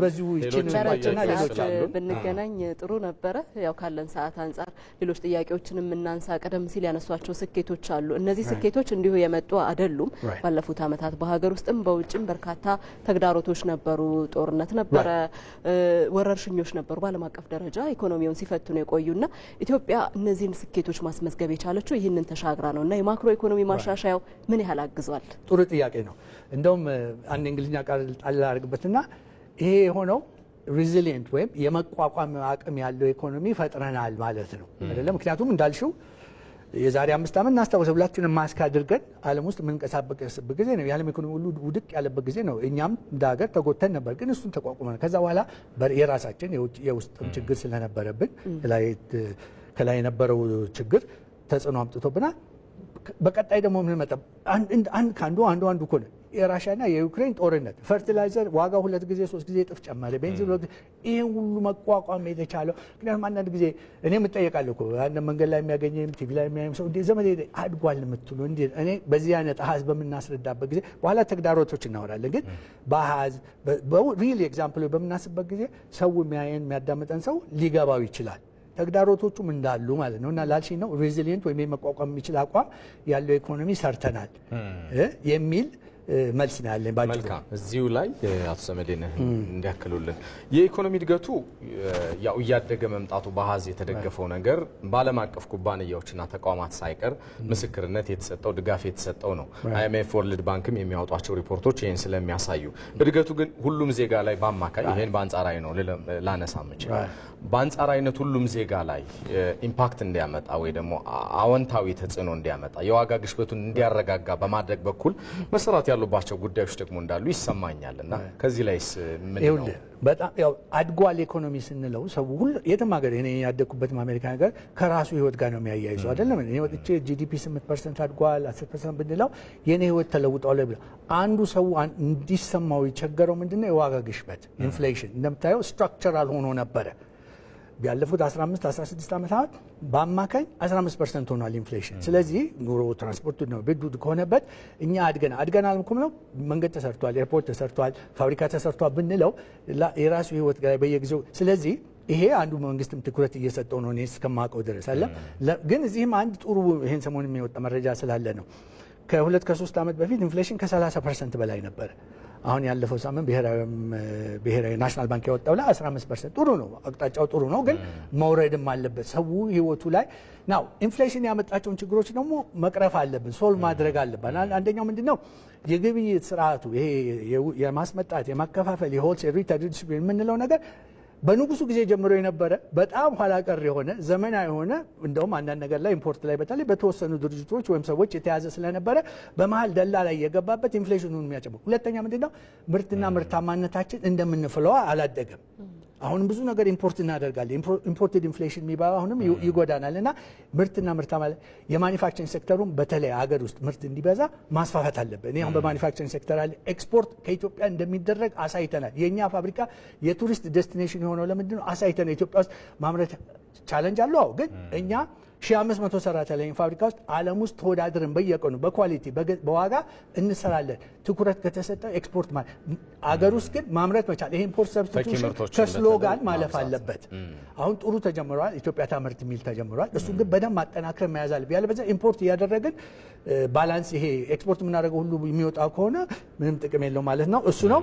በዚሁ ይችን ማጭና ሌሎች ብንገናኝ ጥሩ ነበረ። ያው ካለን ሰዓት አንጻር ሌሎች ጥያቄዎችንም እናንሳ። ቀደም ሲል ያነሷቸው ስኬቶች አሉ። እነዚህ ስኬቶች እንዲሁ የመጡ አይደሉም። ባለፉት ዓመታት በሀገር ውስጥም በውጭም በርካታ ተግዳሮቶች ነበሩ። ጦርነት ነበረ፣ ወረርሽኞች ነበሩ። በዓለም አቀፍ ደረጃ ኢኮኖሚውን ሲፈትኑ የቆዩና ኢትዮጵያ እነዚህን ስኬቶች ማስመዝገብ የቻለችው ይህንን ተሻግራ ነው እና የማክሮ ኢኮኖሚ ማሻሻያው ምን ያህል አግዟል? ጥሩ ጥያቄ ነው። እንደውም አንድ እንግሊዝኛ ቃል ጣል አድርግበትና ይሄ የሆነው ሪዚሊየንት ወይም የመቋቋም አቅም ያለው ኢኮኖሚ ፈጥረናል ማለት ነው አይደለም። ምክንያቱም እንዳልሽው የዛሬ 5 ዓመት እናስታውሰው ሁላችንም ማስክ አድርገን ዓለም ውስጥ የምንቀሳቀስበት ጊዜ ነው። የዓለም ኢኮኖሚ ሁሉ ውድቅ ያለበት ጊዜ ነው። እኛም እንደ ሀገር ተጎተን ነበር፣ ግን እሱን ተቋቁመን ከዛ በኋላ የራሳችን የውስጥም ችግር ስለነበረብን ከላይ የነበረው ችግር ተጽዕኖ አምጥቶብናል። በቀጣይ ደግሞ ምን መጣ? አንዱ እኮ ነው የራሽያና የዩክሬን ጦርነት። ፈርቲላይዘር ዋጋ 2 ጊዜ 3 ጊዜ እጥፍ ጨመረ። ቤንዚን ይሄን ሁሉ መቋቋም የተቻለው ምክንያቱም አንዳንድ ጊዜ እኔም እጠየቃለሁ እኮ አንድ መንገድ ላይ የሚያገኘኝ ቲቪ ላይ የሚያየኝ ሰው እንዴ ዘመዴ አድጓል የምትሉ እንዴ? እኔ በዚህ አይነት አሃዝ በምናስረዳበት ጊዜ በኋላ ተግዳሮቶች እናወራለን፣ ግን በአሃዝ በሪል ኤግዛምፕል በምናስበት ጊዜ ሰው የሚያየን የሚያዳምጠን ሰው ሊገባው ይችላል። ተግዳሮቶቹም እንዳሉ ማለት ነው እና ላልሽ ነው ሬዚሊየንት ወይም መቋቋም የሚችል አቋም ያለው ኢኮኖሚ ሰርተናል የሚል መልስ ነው ያለኝ። መልካም። እዚሁ ላይ አቶ ሰመዴነህ እንዲያክሉልን የኢኮኖሚ እድገቱ ያው እያደገ መምጣቱ በአሃዝ የተደገፈው ነገር በዓለም አቀፍ ኩባንያዎችና ተቋማት ሳይቀር ምስክርነት የተሰጠው ድጋፍ የተሰጠው ነው። አይኤምኤፍ ወርልድ ባንክም የሚያወጧቸው ሪፖርቶች ይህን ስለሚያሳዩ እድገቱ ግን ሁሉም ዜጋ ላይ በአማካይ ይህን በአንጻራዊ ነው ላነሳ የምችል በአንጻራዊነት ሁሉም ዜጋ ላይ ኢምፓክት እንዲያመጣ ወይ ደግሞ አዎንታዊ ተጽዕኖ እንዲያመጣ የዋጋ ግሽበቱን እንዲያረጋጋ በማድረግ በኩል መሰራት ያሉባቸው ጉዳዮች ደግሞ እንዳሉ ይሰማኛልና ከዚህ ላይስ ምን ነው? በጣም ያው አድጓል ኢኮኖሚ ስንለው ሰው ሁሉ የትም ሀገር እኔ ያደኩበት አሜሪካ ሀገር ከራሱ ህይወት ጋር ነው የሚያያይዘው አይደለም። እኔ ወጥቼ ጂዲፒ 8% አድጓል 10% ብንለው የኔ ህይወት ተለውጧል ብለው አንዱ ሰው እንዲሰማው የቸገረው ምንድነው? የዋጋ ግሽበት ኢንፍሌሽን እንደምታየው ስትራክቸራል ሆኖ ነበረ። ያለፉት 15 16 ዓመታት በአማካኝ 15% ሆኗል ኢንፍሌሽን። ስለዚህ ኑሮ ትራንስፖርት ነው ብድዱ ከሆነበት እኛ አድገናል ነው። መንገድ ተሰርቷል፣ ኤርፖርት ተሰርቷል፣ ፋብሪካ ተሰርቷል ብንለው የራሱ ህይወት ጋር በየጊዜው ስለዚህ ይሄ አንዱ መንግስትም ትኩረት እየሰጠው ነው እኔ እስከማውቀው ድረስ አለ። ግን እዚህም አንድ ጥሩ ይሄን ሰሞን የሚወጣ መረጃ ስላለ ነው ከ2-3 ዓመት በፊት ኢንፍሌሽን ከ30% በላይ ነበር። አሁን ያለፈው ሳምንት ብሔራዊ ናሽናል ባንክ ያወጣው ላይ 15% ጥሩ ነው፣ አቅጣጫው ጥሩ ነው፣ ግን መውረድም አለበት ሰው ህይወቱ ላይ ናው። ኢንፍሌሽን ያመጣቸውን ችግሮች ደግሞ መቅረፍ አለብን፣ ሶልቭ ማድረግ አለብን። አንደኛው ምንድነው? የግብይት ስርዓቱ ይሄ የማስመጣት የማከፋፈል የሆልሴል ሪቴል ዲስትሪቢዩሽን የምንለው ነገር በንጉሱ ጊዜ ጀምሮ የነበረ በጣም ኋላ ቀር የሆነ ዘመናዊ የሆነ እንደውም አንዳንድ ነገር ላይ ኢምፖርት ላይ በተለይ በተወሰኑ ድርጅቶች ወይም ሰዎች የተያዘ ስለነበረ በመሃል ደላላ እየገባበት ኢንፍሌሽኑን የሚያጨምር። ሁለተኛ ምንድነው? ምርትና ምርታማነታችን እንደምንፍለው አላደገም። አሁን ብዙ ነገር ኢምፖርት እናደርጋለን። ኢምፖርትድ ኢንፍሌሽን የሚባለው አሁንም ይጎዳናልና ምርትና ምርታማነት የማኒፋክቸሪንግ ሴክተሩን በተለይ ሀገር ውስጥ ምርት እንዲበዛ ማስፋፋት አለብን። እኔ አሁን በማኒፋክቸሪንግ ሴክተር አለ ኤክስፖርት ከኢትዮጵያ እንደሚደረግ አሳይተናል። የኛ ፋብሪካ የቱሪስት ዴስቲኔሽን የሆነው ለምንድነው? አሳይተናል። ኢትዮጵያ ውስጥ ማምረት ቻሌንጅ አለው። ግን እኛ 1500 ሰራተኛ ፋብሪካ ውስጥ ዓለም ውስጥ ተወዳድረን በየቀኑ በኳሊቲ በዋጋ እንሰራለን። ትኩረት ከተሰጠ ኤክስፖርት ማለት አገር ውስጥ ግን ማምረት መቻል ይሄ ኢምፖርት ሰብስቲቱሽን ከስሎጋን ማለፍ አለበት። አሁን ጥሩ ተጀምሯል። ኢትዮጵያ ታምርት የሚል ተጀምሯል። እሱ ግን በደንብ ማጠናከር መያዝ አለብን። ያለበለዚያ ኢምፖርት እያደረግን ባላንስ ይሄ ኤክስፖርት የምናደርገው ሁሉ የሚወጣው ከሆነ ምንም ጥቅም የለው ማለት ነው። እሱ ነው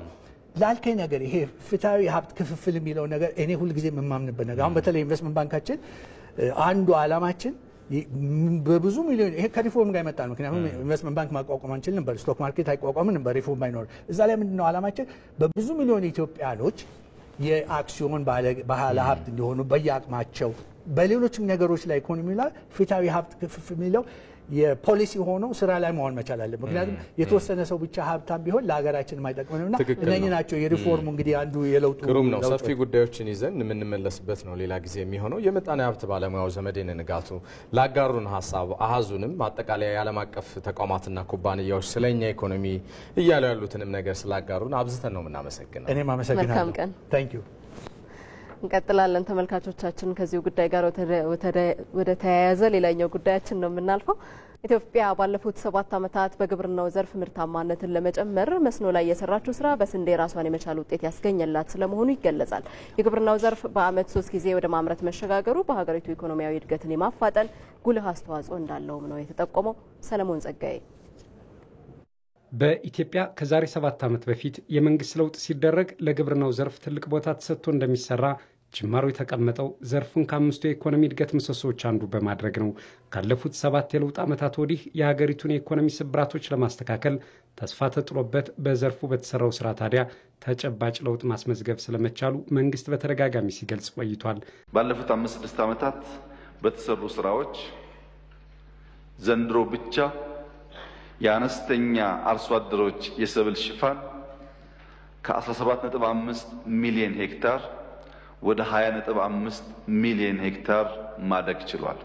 ላልከኝ ነገር ይሄ ፍትሃዊ ሀብት ክፍፍል የሚለው ነገር እኔ ሁልጊዜ የምማምንበት ነገር። አሁን በተለይ ኢንቨስትመንት ባንካችን አንዱ ዓላማችን በብዙ ሚሊዮን ይሄ ከሪፎርም ጋር ይመጣል። ምክንያቱም ኢንቨስትመንት ባንክ ማቋቋም አንችል ነበር፣ ስቶክ ማርኬት አይቋቋምም ነበር ሪፎርም ባይኖር። እዛ ላይ ምንድነው ዓላማችን? በብዙ ሚሊዮን ኢትዮጵያኖች የአክሲዮን ባለ ሀብት እንዲሆኑ በየአቅማቸው በሌሎችም ነገሮች ላይ ኢኮኖሚ ላይ ፍትሃዊ ሀብት ክፍፍል የሚለው የፖሊሲ ሆኖ ስራ ላይ መሆን መቻል አለ። ምክንያቱም የተወሰነ ሰው ብቻ ሀብታም ቢሆን ለሀገራችን የማይጠቅመንና እነኚህ ናቸው የሪፎርሙ እንግዲህ አንዱ የለውጡ ግሩም ነው። ሰፊ ጉዳዮችን ይዘን የምንመለስበት ነው ሌላ ጊዜ የሚሆነው። የምጣኔ ሀብት ባለሙያው ዘመዴን ንጋቱ ላጋሩን ሀሳብ አሃዙንም አጠቃላይ የዓለም አቀፍ ተቋማትና ኩባንያዎች ስለኛ ኢኮኖሚ እያሉ ያሉትንም ነገር ስላጋሩን አብዝተን ነው የምናመሰግነው። እኔም አመሰግናለሁ። መልካም ቀን። ታንክ ዩ። እንቀጥላለን ተመልካቾቻችን። ከዚሁ ጉዳይ ጋር ወደ ተያያዘ ሌላኛው ጉዳያችን ነው የምናልፈው። ኢትዮጵያ ባለፉት 7 ዓመታት በግብርናው ዘርፍ ምርታማነትን ለመጨመር መስኖ ላይ የሰራችው ስራ በስንዴ ራሷን የመቻል ውጤት ያስገኘላት ስለመሆኑ ይገለጻል። የግብርናው ዘርፍ በአመት 3 ጊዜ ወደ ማምረት መሸጋገሩ በሀገሪቱ ኢኮኖሚያዊ እድገትን የማፋጠን ጉልህ አስተዋጽኦ እንዳለውም ነው የተጠቆመው። ሰለሞን ጸጋዬ በኢትዮጵያ ከዛሬ 7 ዓመት በፊት የመንግስት ለውጥ ሲደረግ ለግብርናው ዘርፍ ትልቅ ቦታ ተሰጥቶ እንደሚሰራ ጅማሮ የተቀመጠው ዘርፉን ከአምስቱ የኢኮኖሚ እድገት ምሰሶች አንዱ በማድረግ ነው። ካለፉት 7 የለውጥ ዓመታት ወዲህ የሀገሪቱን የኢኮኖሚ ስብራቶች ለማስተካከል ተስፋ ተጥሎበት በዘርፉ በተሰራው ስራ ታዲያ ተጨባጭ ለውጥ ማስመዝገብ ስለመቻሉ መንግስት በተደጋጋሚ ሲገልጽ ቆይቷል። ባለፉት 5-6 ዓመታት በተሰሩ ስራዎች ዘንድሮ ብቻ የአነስተኛ አርሶ አደሮች የሰብል ሽፋን ከ17.5 ሚሊዮን ሄክታር ወደ 20.5 ሚሊዮን ሄክታር ማደግ ችሏል።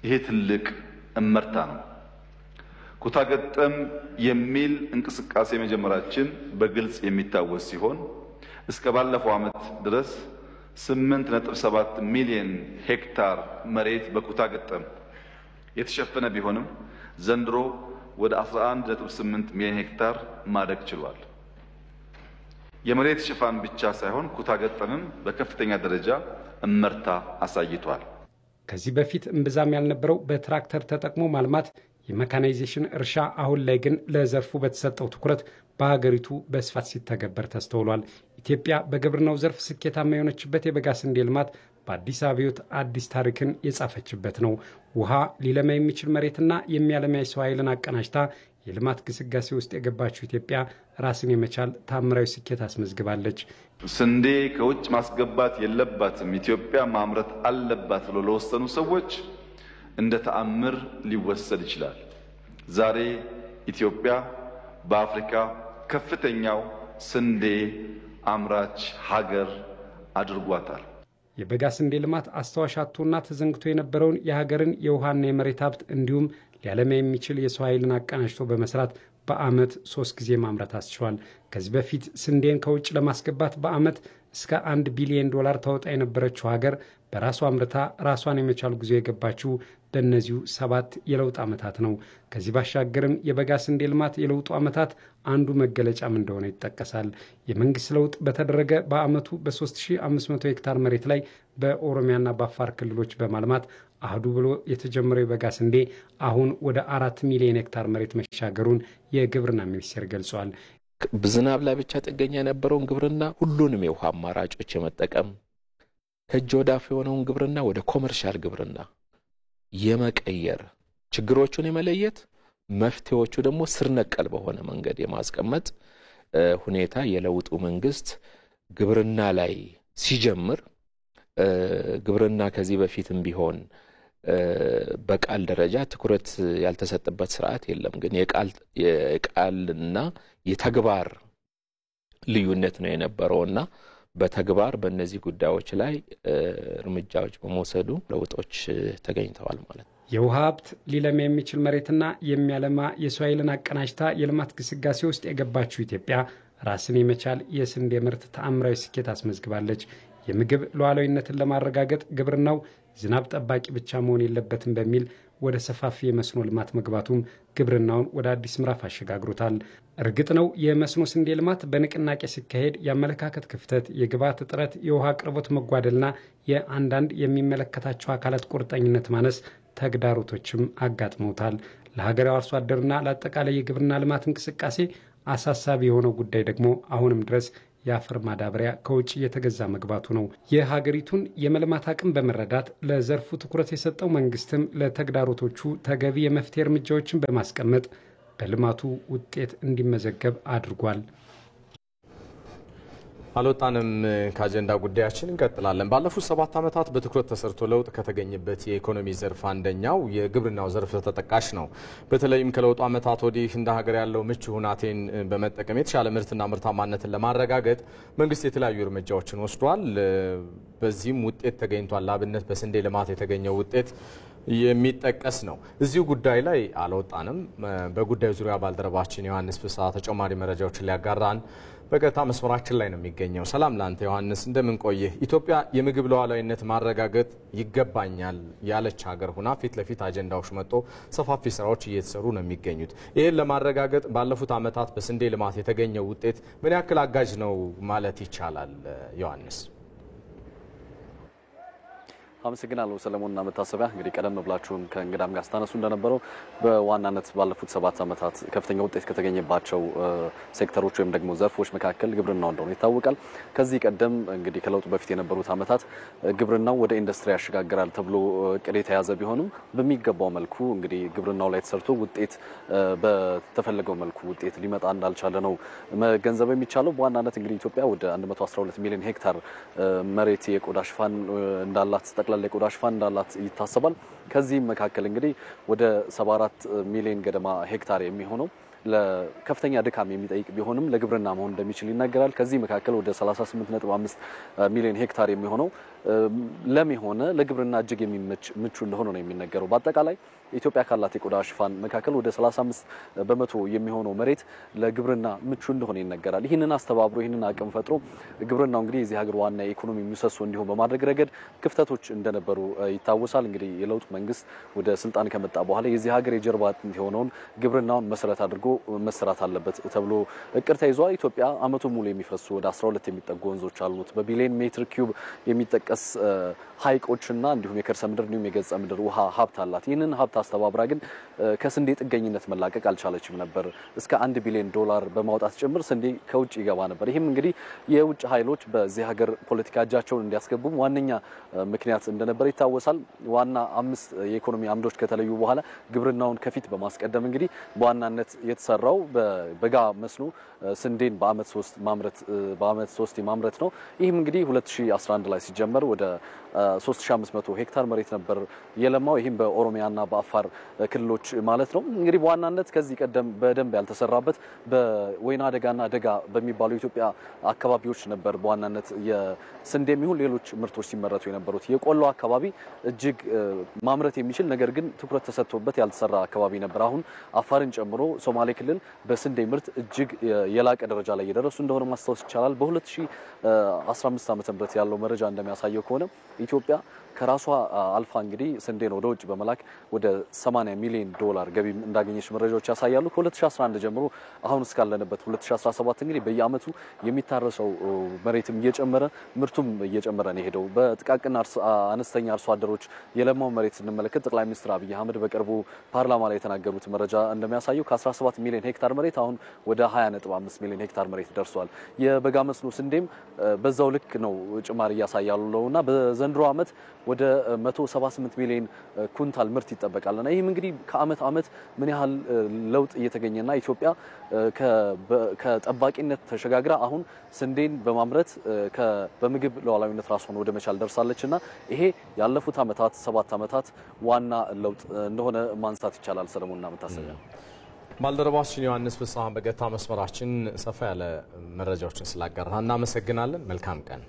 ይሄ ትልቅ እመርታ ነው። ኩታ ገጠም የሚል እንቅስቃሴ መጀመራችን በግልጽ የሚታወስ ሲሆን እስከ ባለፈው ዓመት ድረስ 8.7 ሚሊዮን ሄክታር መሬት በኩታ ገጠም የተሸፈነ ቢሆንም ዘንድሮ ወደ 11.8 ሚሊዮን ሄክታር ማደግ ችሏል። የመሬት ሽፋን ብቻ ሳይሆን ኩታ ገጠምም በከፍተኛ ደረጃ እመርታ አሳይቷል። ከዚህ በፊት እምብዛም ያልነበረው በትራክተር ተጠቅሞ ማልማት የሜካናይዜሽን እርሻ አሁን ላይ ግን ለዘርፉ በተሰጠው ትኩረት በሀገሪቱ በስፋት ሲተገበር ተስተውሏል። ኢትዮጵያ በግብርናው ዘርፍ ስኬታማ የሆነችበት የበጋ ስንዴ ልማት በአዲስ አብዮት አዲስ ታሪክን የጻፈችበት ነው። ውሃ ሊለማ የሚችል መሬትና የሚያለማ የሰው ኃይልን አቀናጅታ የልማት ግስጋሴ ውስጥ የገባችው ኢትዮጵያ ራስን የመቻል ታምራዊ ስኬት አስመዝግባለች። ስንዴ ከውጭ ማስገባት የለባትም ኢትዮጵያ ማምረት አለባት ብሎ ለወሰኑ ሰዎች እንደ ተአምር ሊወሰድ ይችላል። ዛሬ ኢትዮጵያ በአፍሪካ ከፍተኛው ስንዴ አምራች ሀገር አድርጓታል። የበጋ ስንዴ ልማት አስተዋሽ አጥቶና ተዘንግቶ የነበረውን የሀገርን የውሃና የመሬት ሀብት እንዲሁም ሊያለማ የሚችል የሰው ኃይልን አቀናጅቶ በመስራት በአመት 3 ጊዜ ማምረት አስችሏል። ከዚህ በፊት ስንዴን ከውጭ ለማስገባት በአመት እስከ $1 ቢሊዮን ታወጣ የነበረችው ሀገር በራሷ አምርታ ራሷን የመቻል ጉዞ የገባችው በእነዚሁ 7 የለውጥ ዓመታት ነው። ከዚህ ባሻገርም የበጋ ስንዴ ልማት የለውጡ ዓመታት አንዱ መገለጫም እንደሆነ ይጠቀሳል። የመንግስት ለውጥ በተደረገ በአመቱ በ3500 ሄክታር መሬት ላይ በኦሮሚያና በአፋር ክልሎች በማልማት አህዱ ብሎ የተጀመረው የበጋ ስንዴ አሁን ወደ 4 ሚሊዮን ሄክታር መሬት መሻገሩን የግብርና ሚኒስቴር ገልጿል። በዝናብ ላይ ብቻ ጥገኛ የነበረውን ግብርና ሁሉንም የውሃ አማራጮች የመጠቀም ከእጅ ወዳፍ የሆነውን ግብርና ወደ ኮመርሻል ግብርና የመቀየር ችግሮቹን የመለየት መፍትሄዎቹ ደግሞ ስር ነቀል በሆነ መንገድ የማስቀመጥ ሁኔታ የለውጡ መንግስት ግብርና ላይ ሲጀምር ግብርና ከዚህ በፊትም ቢሆን በቃል ደረጃ ትኩረት ያልተሰጠበት ስርዓት የለም። ግን የቃልና የተግባር ልዩነት ነው የነበረውና በተግባር በእነዚህ ጉዳዮች ላይ እርምጃዎች በመውሰዱ ለውጦች ተገኝተዋል ማለት ነው። የውሃ ሀብት ሊለማ የሚችል መሬትና የሚያለማ የሰው ኃይልን አቀናጅታ የልማት ግስጋሴ ውስጥ የገባችው ኢትዮጵያ ራስን የመቻል የስንዴ ምርት ተአምራዊ ስኬት አስመዝግባለች። የምግብ ሉዓላዊነትን ለማረጋገጥ ግብርናው ዝናብ ጠባቂ ብቻ መሆን የለበትም በሚል ወደ ሰፋፊ የመስኖ ልማት መግባቱም ግብርናውን ወደ አዲስ ምዕራፍ አሸጋግሮታል። እርግጥ ነው የመስኖ ስንዴ ልማት በንቅናቄ ሲካሄድ የአመለካከት ክፍተት፣ የግብዓት እጥረት፣ የውሃ አቅርቦት መጓደልና የአንዳንድ የሚመለከታቸው አካላት ቁርጠኝነት ማነስ ተግዳሮቶችም አጋጥመውታል። ለሀገራዊ አርሶ አደርና ለአጠቃላይ የግብርና ልማት እንቅስቃሴ አሳሳቢ የሆነው ጉዳይ ደግሞ አሁንም ድረስ የአፈር ማዳበሪያ ከውጭ የተገዛ መግባቱ ነው። የሀገሪቱን የመልማት አቅም በመረዳት ለዘርፉ ትኩረት የሰጠው መንግስትም ለተግዳሮቶቹ ተገቢ የመፍትሄ እርምጃዎችን በማስቀመጥ በልማቱ ውጤት እንዲመዘገብ አድርጓል። አልወጣንም ከአጀንዳ ጉዳያችን እንቀጥላለን። ባለፉት 7 ዓመታት በትኩረት ተሰርቶ ለውጥ ከተገኘበት የኢኮኖሚ ዘርፍ አንደኛው የግብርናው ዘርፍ ተጠቃሽ ነው። በተለይም ከለውጡ ዓመታት ወዲህ እንደ ሀገር ያለው ምቹ ሁናቴን በመጠቀም የተሻለ ምርትና ምርታማነትን ለማረጋገጥ መንግስት የተለያዩ እርምጃዎችን ወስዷል። በዚህም ውጤት ተገኝቷል። ለአብነት በስንዴ ልማት የተገኘው ውጤት የሚጠቀስ ነው። እዚሁ ጉዳይ ላይ አልወጣንም። በጉዳዩ ዙሪያ ባልደረባችን ዮሐንስ ፍስሐ ተጨማሪ መረጃዎችን ሊያጋራን በቀጥታ መስመራችን ላይ ነው የሚገኘው። ሰላም ላንተ ዮሐንስ፣ እንደምን ቆየህ? ኢትዮጵያ የምግብ ሉዓላዊነት ማረጋገጥ ይገባኛል ያለች ሀገር ሆና ፊት ለፊት አጀንዳዎች መጥቶ ሰፋፊ ስራዎች እየተሰሩ ነው የሚገኙት። ይህን ለማረጋገጥ ባለፉት ዓመታት በስንዴ ልማት የተገኘው ውጤት ምን ያክል አጋዥ ነው ማለት ይቻላል? ዮሐንስ አመሰግናለሁ ሰለሞንና መታሰቢያ። እንግዲህ ቀደም ብላችሁም ከእንግዳም ጋር ስታነሱ እንደነበረው በዋናነት ባለፉት 7 ዓመታት ከፍተኛ ውጤት ከተገኘባቸው ሴክተሮች ወይም ደግሞ ዘርፎች መካከል ግብርናው እንደሆነ ይታወቃል። ከዚህ ቀደም እንግዲህ ከለውጡ በፊት የነበሩት ዓመታት ግብርናው ወደ ኢንዱስትሪ ያሸጋግራል ተብሎ እቅድ የተያዘ ቢሆንም በሚገባው መልኩ እንግዲህ ግብርናው ላይ ተሰርቶ ውጤት በተፈለገው መልኩ ውጤት ሊመጣ እንዳልቻለ ነው መገንዘብ የሚቻለው። በዋናነት እንግዲህ ኢትዮጵያ ወደ 112 ሚሊዮን ሄክታር መሬት የቆዳ ሽፋን እንዳላት ጠቅላላ የቆዳ ሽፋን እንዳላት ይታሰባል። ከዚህም መካከል እንግዲህ ወደ 74 ሚሊዮን ገደማ ሄክታር የሚሆነው ለከፍተኛ ድካም የሚጠይቅ ቢሆንም ለግብርና መሆን እንደሚችል ይነገራል። ከዚህ መካከል ወደ 38.5 ሚሊዮን ሄክታር የሚሆነው ለም የሆነ ለግብርና እጅግ የሚመች ምቹ እንደሆነ ነው የሚነገረው። በአጠቃላይ ኢትዮጵያ ካላት የቆዳ ሽፋን መካከል ወደ 35 በመቶ የሚሆነው መሬት ለግብርና ምቹ እንደሆነ ይነገራል። ይህንን አስተባብሮ ይህንን አቅም ፈጥሮ ግብርናው እንግዲህ የዚህ ሀገር ዋና የኢኮኖሚ ምሰሶ እንዲሆን በማድረግ ረገድ ክፍተቶች እንደነበሩ ይታወሳል። እንግዲህ የለውጥ መንግስት ወደ ስልጣን ከመጣ በኋላ የዚህ ሀገር የጀርባ አጥንት የሆነውን ግብርናውን መሰረት አድርጎ መሰራት አለበት ተብሎ እቅድ ተይዟል። ኢትዮጵያ አመቱን ሙሉ የሚፈሱ ወደ 12 የሚጠጉ ወንዞች አሉት። በቢሊዮን ሜትር ኪዩብ የሚጠቀስ ሀይቆችና እንዲሁም የከርሰ ምድር እንዲሁም የገጸ ምድር ውሃ ሀብት አላት። ይህንን ሀብት አስተባብራ ግን ከስንዴ ጥገኝነት መላቀቅ አልቻለችም ነበር። እስከ $1 ቢሊዮን በማውጣት ጭምር ስንዴ ከውጭ ይገባ ነበር። ይህም እንግዲህ የውጭ ኃይሎች በዚህ ሀገር ፖለቲካ እጃቸውን እንዲያስገቡም ዋነኛ ምክንያት እንደነበር ይታወሳል። ዋና 5 የኢኮኖሚ አምዶች ከተለዩ በኋላ ግብርናውን ከፊት በማስቀደም እንግዲህ በዋናነት የተሰራው በበጋ መስኖ ስንዴን በአመት 3 ማምረት ነው። ይህም እንግዲህ 2011 ላይ ሲጀመር ወደ 3500 ሄክታር መሬት ነበር የለማው። ይህም በኦሮሚያና በአፋር ክልሎች ማለት ነው። እንግዲህ በዋናነት ከዚህ ቀደም በደንብ ያልተሰራበት በወይና ደጋና ደጋ በሚባሉ የኢትዮጵያ አካባቢዎች ነበር በዋናነት የስንዴ የሚሆን ሌሎች ምርቶች ሲመረቱ የነበሩት። የቆሎ አካባቢ እጅግ ማምረት የሚችል ነገር ግን ትኩረት ተሰጥቶበት ያልተሰራ አካባቢ ነበር። አሁን አፋርን ጨምሮ ሶማሌ ክልል በስንዴ ምርት እጅግ የላቀ ደረጃ ላይ የደረሱ እንደሆነ ማስታወስ ይቻላል። በ2015 ዓ.ም ያለው መረጃ እንደሚያሳየው ከሆነ ኢትዮጵያ ከራሷ አልፋ እንግዲህ ስንዴን ወደ ውጭ በመላክ ወደ $80 ሚሊዮን ገቢ እንዳገኘች መረጃዎች ያሳያሉ። ከ2011 ጀምሮ አሁን እስካለንበት 2017 እንግዲህ በየአመቱ የሚታረሰው መሬትም እየጨመረ ምርቱም እየጨመረ ነው ሄደው። በጥቃቅን አነስተኛ አርሶ አደሮች የለማው መሬት ስንመለከት ጠቅላይ ሚኒስትር አብይ አህመድ በቅርቡ ፓርላማ ላይ የተናገሩት መረጃ እንደሚያሳየው ከ17 ሚሊዮን ሄክታር መሬት አሁን ወደ 20.5 ሚሊዮን ሄክታር መሬት ደርሷል። የበጋ መስኖ ስንዴም በዛው ልክ ነው ጭማሪ እያሳያሉና በዘንድሮ አመት ወደ 178 ሚሊዮን ኩንታል ምርት ይጠበቃልና ይህም እንግዲህ ከአመት አመት ምን ያህል ለውጥ እየተገኘና ኢትዮጵያ ከጠባቂነት ተሸጋግራ አሁን ስንዴን በማምረት በምግብ ሉዓላዊነት ራሷን ወደ መቻል ደርሳለችና ይሄ ያለፉት ዓመታት 7 ዓመታት ዋና ለውጥ እንደሆነ ማንሳት ይቻላል። ሰለሞንና መታሰቢያ ባልደረባችን ዮሐንስ ፍስሐ በገታ መስመራችን ሰፋ ያለ መረጃዎችን ስላጋራ እናመሰግናለን። መልካም ቀን።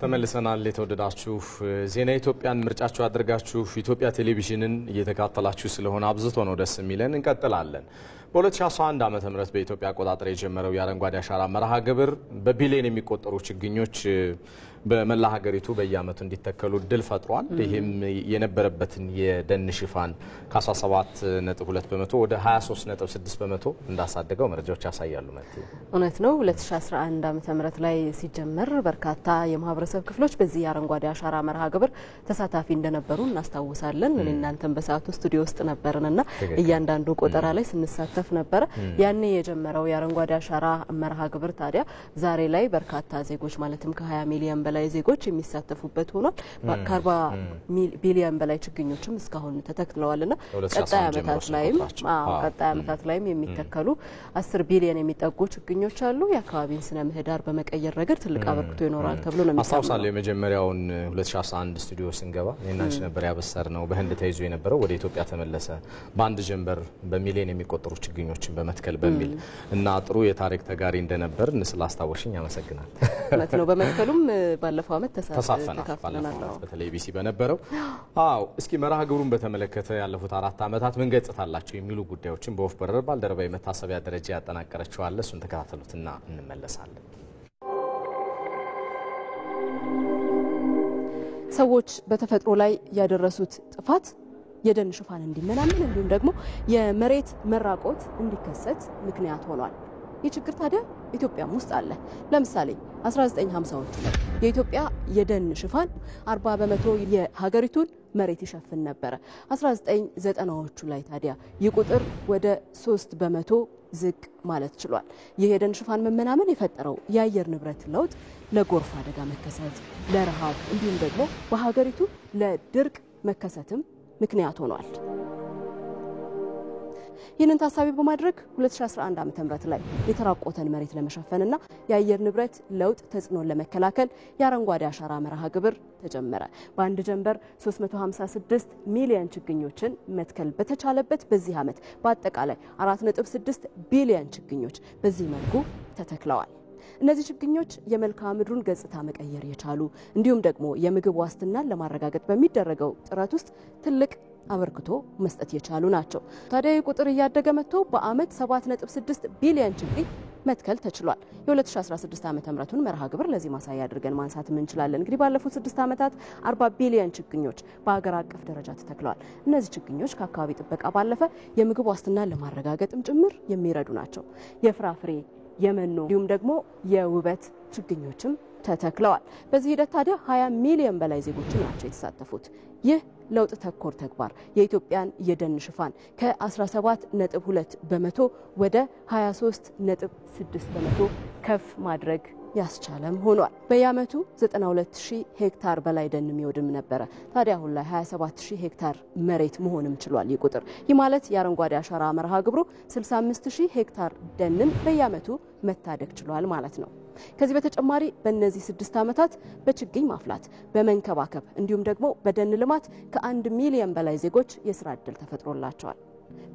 ተመልሰናል። የተወደዳችሁ ዜና ኢትዮጵያን ምርጫችሁ አድርጋችሁ ኢትዮጵያ ቴሌቪዥንን እየተከታተላችሁ ስለሆነ አብዝቶ ነው ደስ የሚለን። እንቀጥላለን። በ2011 ዓመተ ምህረት በኢትዮጵያ አቆጣጠር የጀመረው የአረንጓዴ አሻራ መርሃ ግብር በቢሊዮን የሚቆጠሩ ችግኞች በመላ ሀገሪቱ በየዓመቱ እንዲተከሉ እድል ፈጥሯል። ይህም የነበረበትን የደን ሽፋን ከ17.2 በመቶ ወደ 23.6 በመቶ እንዳሳደገው መረጃዎች ያሳያሉ። ማለት እውነት ነው። 2011 ዓ.ም ላይ ሲጀመር በርካታ የማህበረሰብ ክፍሎች በዚህ የአረንጓዴ አሻራ መርሃ ግብር ተሳታፊ እንደነበሩ እናስታውሳለን። እኔ እናንተም በሰዓቱ ስቱዲዮ ውስጥ ነበርንና እያንዳንዱ ቆጠራ ላይ ስንሳተፍ ነበረ። ያኔ የጀመረው የአረንጓዴ አሻራ መርሃ ግብር ታዲያ ዛሬ ላይ በርካታ ዜጎች ማለትም ከ20 ሚሊዮን በላይ ዜጎች የሚሳተፉበት ሆኗል። ከ40 ቢሊዮን በላይ ችግኞችም እስካሁን ተተክለዋልና ቀጣይ ዓመታት ላይም የሚተከሉ 10 ቢሊዮን የሚጠጉ ችግኞች አሉ። የአካባቢን ስነ ምህዳር በመቀየር ረገድ ትልቅ አበርክቶ ይኖራል ተብሎ ነው የሚታሰበው። አስታውሳለሁ የመጀመሪያውን 2011 ስቱዲዮ ስንገባ እኛንቺ ነበር ያበሰር ነው በህንድ ተይዞ የነበረው ወደ ኢትዮጵያ ተመለሰ በአንድ ጀንበር በሚሊዮን የሚቆጠሩ ችግኞችን በመትከል በሚል እና ጥሩ የታሪክ ተጋሪ እንደነበር ስላስታወሽኝ አመሰግናለሁ። ማለት ነው። በመትከሉም ባለፈው ዓመት ተሳትፈናል በተለይ ቢሲ በነበረው። እስኪ መርሃ ግብሩን በተመለከተ ያለፉት 4 ዓመታት ምን ገጽታ አላቸው የሚሉ ጉዳዮችን በወፍ በረር ባልደረባዊ መታሰቢያ ደረጃ ያጠናቀረችው አለ። እሱን ተከታተሉትና እንመለሳለን። ሰዎች በተፈጥሮ ላይ ያደረሱት ጥፋት የደን ሽፋን እንዲመናመን እንዲሁም ደግሞ የመሬት መራቆት እንዲከሰት ምክንያት ሆኗል። ይህ ችግር ታዲያ ኢትዮጵያም ውስጥ አለ። ለምሳሌ 1950ዎቹ ላይ የኢትዮጵያ የደን ሽፋን 40 በመቶ የሀገሪቱን መሬት ይሸፍን ነበረ። 1990ዎቹ ላይ ታዲያ ይህ ቁጥር ወደ 3 በመቶ ዝቅ ማለት ችሏል። ይህ የደን ሽፋን መመናመን የፈጠረው የአየር ንብረት ለውጥ ለጎርፍ አደጋ መከሰት፣ ለረሃብ እንዲሁም ደግሞ በሀገሪቱ ለድርቅ መከሰትም ምክንያት ሆኗል። ይህንን ታሳቢ በማድረግ 2011 ዓ.ም ላይ የተራቆተን መሬት ለመሸፈንና የአየር ንብረት ለውጥ ተጽዕኖን ለመከላከል የአረንጓዴ አሻራ መርሃ ግብር ተጀመረ። በአንድ ጀንበር 356 ሚሊዮን ችግኞችን መትከል በተቻለበት በዚህ ዓመት በአጠቃላይ 4.6 ቢሊዮን ችግኞች በዚህ መልኩ ተተክለዋል። እነዚህ ችግኞች የመልክዓ ምድሩን ገጽታ መቀየር የቻሉ እንዲሁም ደግሞ የምግብ ዋስትናን ለማረጋገጥ በሚደረገው ጥረት ውስጥ ትልቅ አበርክቶ መስጠት የቻሉ ናቸው። ታዲያ ቁጥር እያደገ መጥቶ በአመት 7.6 ቢሊዮን ችግኝ መትከል ተችሏል። የ2016 ዓ.ም መርሃ ግብር ለዚህ ማሳያ አድርገን ማንሳት እንችላለን። እንግዲህ ባለፉት 6 ዓመታት 40 ቢሊዮን ችግኞች በአገር አቀፍ ደረጃ ተተክለዋል። እነዚህ ችግኞች ከአካባቢ ጥበቃ ባለፈ የምግብ ዋስትናን ለማረጋገጥም ጭምር የሚረዱ ናቸው። የፍራፍሬ የመኖ እንዲሁም ደግሞ የውበት ችግኞችም ተተክለዋል። በዚህ ሂደት ታዲያ 20 ሚሊዮን በላይ ዜጎች ናቸው የተሳተፉት። ይህ ለውጥ ተኮር ተግባር የኢትዮጵያን የደን ሽፋን ከ17.2 በመቶ ወደ 23.6 በመቶ ከፍ ማድረግ ያስቻለም ሆኗል። በየዓመቱ 92000 ሄክታር በላይ ደን የሚወድም ነበረ። ታዲያ አሁን ላይ 27000 ሄክታር መሬት መሆንም ችሏል። ይህ ቁጥር ይህ ማለት የአረንጓዴ አሻራ መርሃ ግብሩ 65000 ሄክታር ደንን በየዓመቱ መታደግ ችሏል ማለት ነው። ከዚህ በተጨማሪ በእነዚህ 6 ዓመታት በችግኝ ማፍላት፣ በመንከባከብ እንዲሁም ደግሞ በደን ልማት ከ1 ሚሊዮን በላይ ዜጎች የስራ ዕድል ተፈጥሮላቸዋል።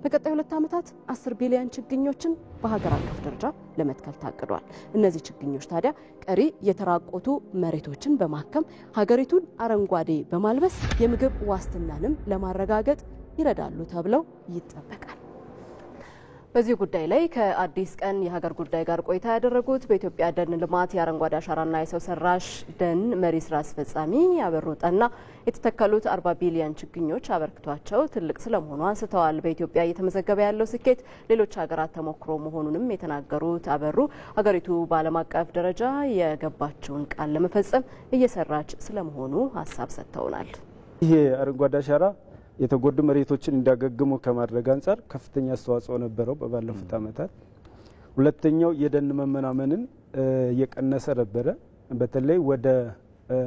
በቀጣይ 2 ዓመታት 10 ቢሊዮን ችግኞችን በሀገር አቀፍ ደረጃ ለመትከል ታቅዷል። እነዚህ ችግኞች ታዲያ ቀሪ የተራቆቱ መሬቶችን በማከም ሀገሪቱን አረንጓዴ በማልበስ የምግብ ዋስትናንም ለማረጋገጥ ይረዳሉ ተብለው ይጠበቃል። በዚህ ጉዳይ ላይ ከአዲስ ቀን የሀገር ጉዳይ ጋር ቆይታ ያደረጉት በኢትዮጵያ ደን ልማት የአረንጓዴ አሻራና የሰው ሰራሽ ደን መሪ ስራ አስፈጻሚ አበሩ ጠና የተተከሉት 40 ቢሊዮን ችግኞች አበርክቷቸው ትልቅ ስለመሆኑ አንስተዋል። በኢትዮጵያ እየተመዘገበ ያለው ስኬት ሌሎች ሀገራት ተሞክሮ መሆኑንም የተናገሩት አበሩ ሀገሪቱ በዓለም አቀፍ ደረጃ የገባቸውን ቃል ለመፈጸም እየሰራች ስለመሆኑ ሀሳብ ሰጥተውናል። ይሄ አረንጓዴ አሻራ የተጎዱ መሬቶችን እንዲያገግሙ ከማድረግ አንጻር ከፍተኛ አስተዋጽኦ ነበረው በባለፉት ዓመታት። ሁለተኛው የደን መመናመንን የቀነሰ ነበረ። በተለይ ወደ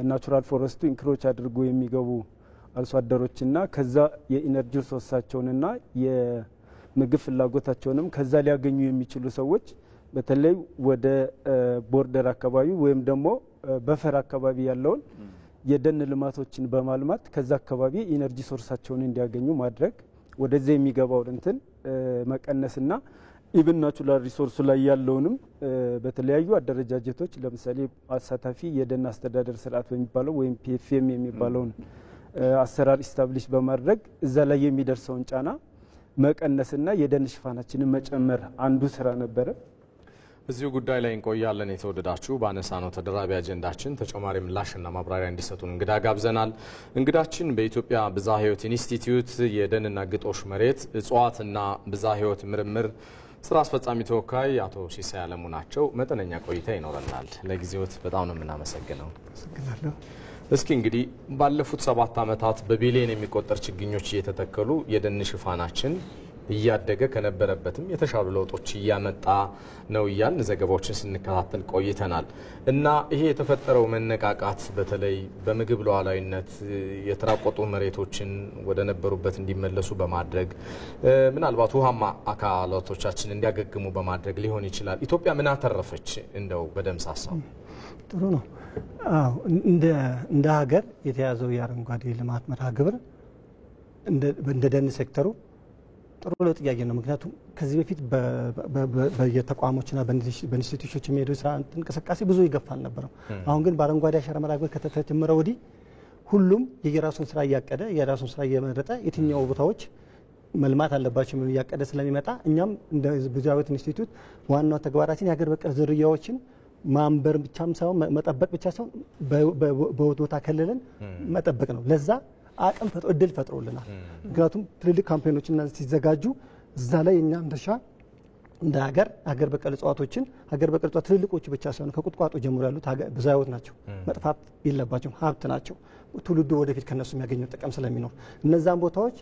ናቹራል ፎረስቱ ኢንክሮች አድርጎ የሚገቡ አርሶ አደሮችና ከዛ የኢነርጂ ሪሶርሳቸውንና የምግብ ፍላጎታቸውንም ከዛ ሊያገኙ የሚችሉ ሰዎች በተለይ ወደ ቦርደር አካባቢ ወይም ደግሞ በፈር አካባቢ ያለውን የደን ልማቶችን በማልማት ከዛ አካባቢ ኢነርጂ ሶርሳቸውን እንዲያገኙ ማድረግ ወደዚህ የሚገባው እንትን መቀነስና ኢቭን ናቹራል ሪሶርሱ ላይ ያለውንም በተለያዩ አደረጃጀቶች ለምሳሌ አሳታፊ የደን አስተዳደር ስርዓት በሚባለው ወይም ፒኤፍኤም የሚባለውን አሰራር ኢስታብሊሽ በማድረግ እዛ ላይ የሚደርሰውን ጫና መቀነስና የደን ሽፋናችንን መጨመር አንዱ ስራ ነበረ። እዚሁ ጉዳይ ላይ እንቆያለን። የተወደዳችሁ ባነሳነው ተደራቢ አጀንዳችን ተጨማሪ ምላሽና ማብራሪያ እንዲሰጡን እንግዳ ጋብዘናል። እንግዳችን በኢትዮጵያ ብዝሃ ሕይወት ኢንስቲትዩት የደንና ግጦሽ መሬት እጽዋትና ብዝሃ ሕይወት ምርምር ስራ አስፈጻሚ ተወካይ አቶ ሲሳይ አለሙ ናቸው። መጠነኛ ቆይታ ይኖረናል። ለጊዜዎት በጣም ነው የምናመሰግነው። አመሰግናለሁ። እስኪ እንግዲህ ባለፉት 7 ዓመታት በቢሊዮን የሚቆጠር ችግኞች እየተተከሉ የደን ሽፋናችን እያደገ ከነበረበትም የተሻሉ ለውጦች እያመጣ ነው እያልን ዘገባዎችን ስንከታተል ቆይተናል እና ይሄ የተፈጠረው መነቃቃት በተለይ በምግብ ሉዓላዊነት የተራቆጡ መሬቶችን ወደ ነበሩበት እንዲመለሱ በማድረግ ምናልባት ውሃማ አካላቶቻችን እንዲያገግሙ በማድረግ ሊሆን ይችላል። ኢትዮጵያ ምን አተረፈች? እንደው በደምሳሳው ጥሩ ነው። አዎ እንደ ሀገር የተያዘው የአረንጓዴ ልማት መርሃ ግብር እንደ ደን ሴክተሩ ጥሩ ለውጥ እያየን ነው። ምክንያቱም ከዚህ በፊት በየተቋሞችና በኢንስቲትዩሽኖች የሚሄደው ስራ እንቅስቃሴ ብዙ ይገፋ አልነበረም። አሁን ግን በአረንጓዴ አሻራ መርሃ ግብር ከተጀመረ ወዲህ ሁሉም የየራሱን ስራ እያቀደ የራሱን ስራ እየመረጠ የትኛው ቦታዎች መልማት አለባቸው የሚሉ እያቀደ ስለሚመጣ እኛም እንደ ብዝሃ ሕይወት ኢንስቲትዩት ዋናው ተግባራችን የሀገር በቀል ዝርያዎችን ማንበር ብቻም ሳይሆን መጠበቅ ብቻ ሳይሆን በቦታ ከልለን መጠበቅ ነው። ለዛ አቅም እድል ፈጥሮልናል። ምክንያቱም ትልልቅ ካምፔኖችና ሲዘጋጁ እዛ ላይ እኛም ድርሻ እንደ ሀገር በቀል እጽዋቶችን ሀገር በቀል እጽዋት ትልልቆቹ ብቻ ሳይሆን ከቁጥቋጦ ጀምሮ ያሉት ብዝሃ ሕይወት ናቸው። መጥፋት የለባቸውም፣ ሀብት ናቸው። ትውልዱ ወደፊት ከነሱ የሚያገኘው ጥቅም ስለሚኖር እነዛን ቦታዎች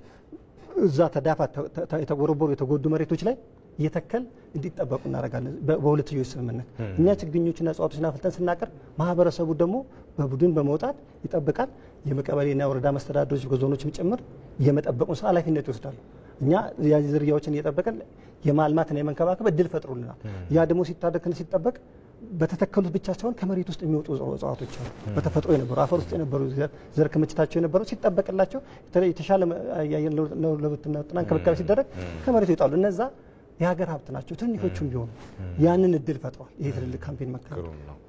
እዛ ተዳፋት የተጎረቦሩ የተጎዱ መሬቶች ላይ እየተከል እንዲጠበቁ እናደርጋለን። በሁለትዮሽ ስምምነት እኛ ችግኞችና እጽዋቶችን አፍልተን ስናቀርብ ማህበረሰቡ ደግሞ በቡድን በመውጣት ይጠብቃል። የቀበሌና የወረዳ መስተዳድሮች በዞኖችም ጭምር የመጠበቁን ስራ ኃላፊነት ይወስዳሉ። እኛ ዝርያዎችን እየጠበቀን የማልማትና የመንከባከብ እድል ፈጥሮልናል። ያ ደግሞ ሲጠበቅ በተተከሉት ብቻ ሳይሆን ከመሬት ውስጥ የሚወጡ እጽዋቶች አሉ። በተፈጥሮ የነበሩ አፈር ውስጥ የነበሩ ዘር ክምችታቸው የነበሩ ሲጠበቅላቸው የተሻለ የአየር ለውጥና እንክብካቤ ሲደረግ ከመሬት ይወጣሉ። እነዛ የሀገር ሀብት ናቸው። ትንሾቹም ቢሆኑ ያንን እድል ፈጥሯል። ይሄ ትልልቅ ካምፔን መካከል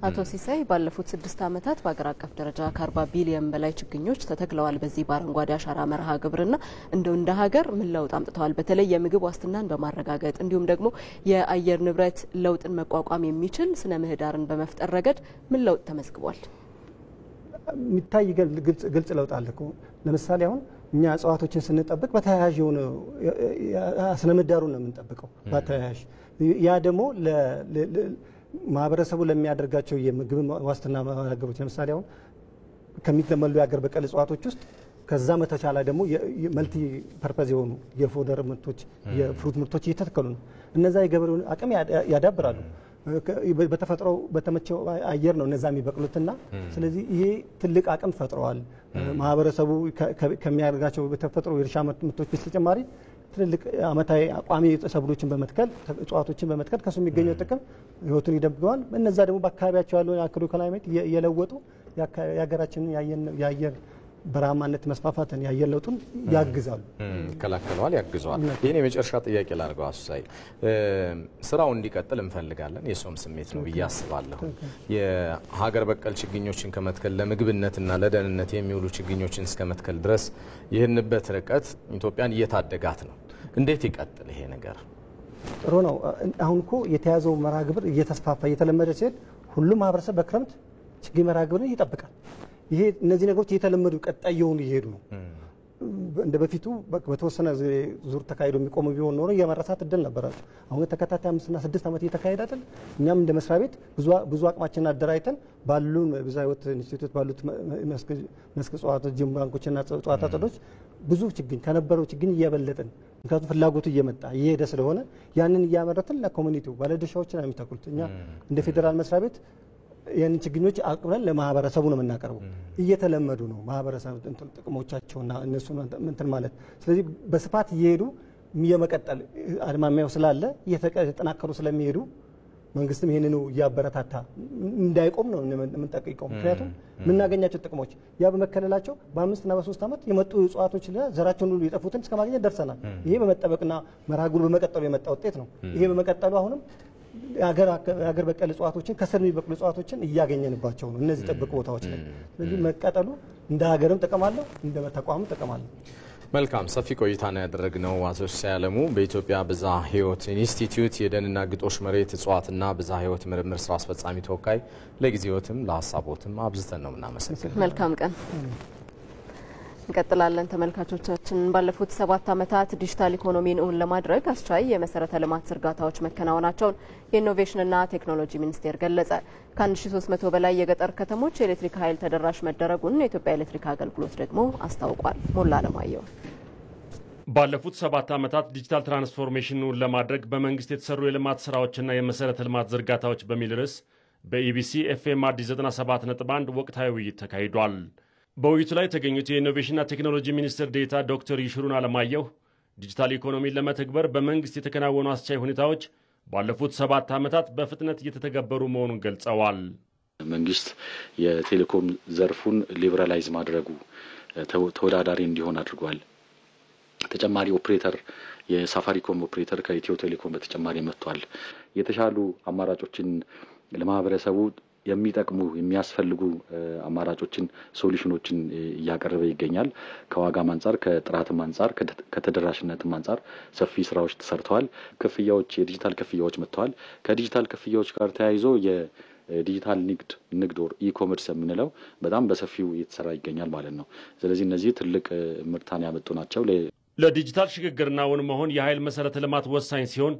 አቶ ሲሳይ ባለፉት 6 ዓመታት በአገር አቀፍ ደረጃ ከ40 ቢሊዮን በላይ ችግኞች ተተክለዋል በዚህ በአረንጓዴ አሻራ መርሃ ግብርና እንደው እንደ ሀገር ምን ለውጥ አምጥተዋል? በተለይ የምግብ ዋስትናን በማረጋገጥ እንዲሁም ደግሞ የአየር ንብረት ለውጥን መቋቋም የሚችል ስነ ምህዳርን በመፍጠር ረገድ ምን ለውጥ ተመዝግቧል? የሚታይ ግልጽ ለውጥ አለ እኮ። ለምሳሌ አሁን እኛ እጽዋቶችን ስንጠብቅ በተያያዥ የሆነ ስነ ምህዳሩን ነው የምንጠብቀው በተያያዥ። ያ ደግሞ ማህበረሰቡ ለሚያደርጋቸው የምግብ ዋስትና ማረጋገጦች ለምሳሌ አሁን ከሚዘመሉ የሀገር በቀል እጽዋቶች ውስጥ ከዛ መተቻለ ደግሞ መልቲ ፐርፐዝ የሆኑ የፎደር ምርቶች የፍሩት ምርቶች እየተተከሉ ነው። እነዛ የገበሬውን አቅም ያዳብራሉ። በተፈጥሮ በተመቸው አየር ነው እነዛ የሚበቅሉትና ስለዚህ ይሄ ትልቅ አቅም ፈጥረዋል። ማህበረሰቡ ከሚያደርጋቸው በተፈጥሮ የእርሻ ምርቶች በተጨማሪ ትልልቅ አመታዊ ቋሚ ሰብሎችን በመትከል እጽዋቶችን በመትከል ከሱ የሚገኘው ጥቅም ህይወቱን ይደብቀዋል። እነዛ ደግሞ በአካባቢያቸው ያለውን የአክሮ ክላይሜት እየለወጡ የሀገራችንን የአየር በረሃማነት መስፋፋትን የአየር ለውጡን ያግዛሉ፣ ይከላከለዋል፣ ያግዘዋል። ይህን የመጨረሻ ጥያቄ ላድርገው አሱሳይ። ስራው እንዲቀጥል እንፈልጋለን፣ የሰውም ስሜት ነው ብዬ አስባለሁ። የሀገር በቀል ችግኞችን ከመትከል ለምግብነትና ለደህንነት የሚውሉ ችግኞችን እስከ መትከል ድረስ ይህንበት ርቀት ኢትዮጵያን እየታደጋት ነው። እንዴት ይቀጥል ይሄ ነገር? ጥሩ ነው። አሁን እኮ የተያዘው መርሃ ግብር እየተስፋፋ እየተለመደ ሲሄድ ሁሉም ማህበረሰብ በክረምት ችግኝ መርሃ ግብርን ይጠብቃል። ይሄ እነዚህ ነገሮች እየተለመዱ ቀጣይ የሆኑ ይሄዱ ነው። እንደ በፊቱ በተወሰነ ዙር ተካሂዶ የሚቆሙ ቢሆን ኖሮ የመረሳት እድል ነበራቸው። አሁን ተከታታይ 5 እና 6 ዓመት እየተካሄደ አይደል? እኛም እንደ መስሪያ ቤት ብዙ አቅማችንን አደራጅተን ባሉን ብዝሃ ሕይወት ኢንስቲትዩት ባሉት መስክ እጽዋቶች፣ ጂም ባንኮችና እጽዋት አጸዶች ብዙ ችግኝ ከነበረው ችግኝ እየበለጥን ምክንያቱም ፍላጎቱ እየመጣ እየሄደ ስለሆነ ያንን እያመረትን ለኮሚኒቲው ባለድርሻዎችን ነው የሚተክሉት። እኛ እንደ ፌዴራል መስሪያ ቤት ያን ችግኞች አቅርበን ለማህበረሰቡ ነው የምናቀርበው። እየተለመዱ ነው ማህበረሰብ ጥቅሞቻቸውና እነሱ እንትን ማለት። ስለዚህ በስፋት እየሄዱ የመቀጠል አድማሚያው ስላለ እየተጠናከሩ ስለሚሄዱ መንግስትም ይህንኑ እያበረታታ እንዳይቆም ነው የምንጠይቀው። ምክንያቱም የምናገኛቸው ጥቅሞች ያ በመከለላቸው በ5 እና በ3 ዓመት የመጡ እጽዋቶች ዘራቸውን ሁሉ የጠፉትን እስከ ማግኘት ደርሰናል። ይሄ በመጠበቅና መርሃ ግብሩ በመቀጠሉ የመጣ ውጤት ነው። ይሄ በመቀጠሉ አሁንም የሀገር በቀል እጽዋቶችን ከስር የሚበቅሉ እጽዋቶችን እያገኘንባቸው ነው እነዚህ ጥብቅ ቦታዎች ላይ። ስለዚህ መቀጠሉ እንደ ሀገርም ጥቅም አለው፣ እንደ ተቋምም ጥቅም አለው። መልካም ሰፊ ቆይታ ነው ያደረግነው። አቶ ሲያለሙ በኢትዮጵያ ብዝሃ ሕይወት ኢንስቲትዩት የደንና ግጦሽ መሬት እጽዋትና ብዝሃ ሕይወት ምርምር ስራ አስፈጻሚ ተወካይ፣ ለጊዜዎትም ለሀሳቦትም አብዝተን ነው የምናመሰግነው። መልካም ቀን። እንቀጥላለን ተመልካቾቻችን። ባለፉት 7 ዓመታት ዲጂታል ኢኮኖሚን እውን ለማድረግ አስቻይ የመሰረተ ልማት ዝርጋታዎች መከናወናቸውን የኢኖቬሽንና ቴክኖሎጂ ሚኒስቴር ገለጸ። ከ1300 በላይ የገጠር ከተሞች የኤሌክትሪክ ኃይል ተደራሽ መደረጉን የኢትዮጵያ ኤሌክትሪክ አገልግሎት ደግሞ አስታውቋል። ሞላ አለማየሁ ባለፉት 7 ዓመታት ዲጂታል ትራንስፎርሜሽኑን ለማድረግ በመንግስት የተሰሩ የልማት ስራዎችና የመሰረተ ልማት ዝርጋታዎች በሚል ርዕስ በኢቢሲ ኤፍኤም አዲስ 97.1 ወቅታዊ ውይይት ተካሂዷል። በውይይቱ ላይ የተገኙት የኢኖቬሽንና ቴክኖሎጂ ሚኒስትር ዴኤታ ዶክተር ይሽሩን አለማየሁ ዲጂታል ኢኮኖሚን ለመተግበር በመንግስት የተከናወኑ አስቻይ ሁኔታዎች ባለፉት 7 ዓመታት በፍጥነት እየተተገበሩ መሆኑን ገልጸዋል። መንግስት የቴሌኮም ዘርፉን ሊበራላይዝ ማድረጉ ተወዳዳሪ እንዲሆን አድርጓል። ተጨማሪ ኦፕሬተር የሳፋሪኮም ኦፕሬተር ከኢትዮ ቴሌኮም በተጨማሪ መጥቷል። የተሻሉ አማራጮችን ለማህበረሰቡ የሚጠቅሙ የሚያስፈልጉ አማራጮችን ሶሉሽኖችን እያቀረበ ይገኛል። ከዋጋም አንፃር ከጥራትም አንፃር ከተደራሽነትም አንፃር ሰፊ ስራዎች ተሰርተዋል። ክፍያዎች የዲጂታል ክፍያዎች መጥተዋል። ከዲጂታል ክፍያዎች ጋር ተያይዞ የዲጂታል ንግድ ወር ኢኮመርስ የምንለው በጣም በሰፊው እየተሰራ ይገኛል ማለት ነው። ስለዚህ እነዚህ ትልቅ ምርታን ያመጡ ናቸው። ለዲጂታል ሽግግርና እውን መሆን የኃይል መሰረተ ልማት ወሳኝ ሲሆን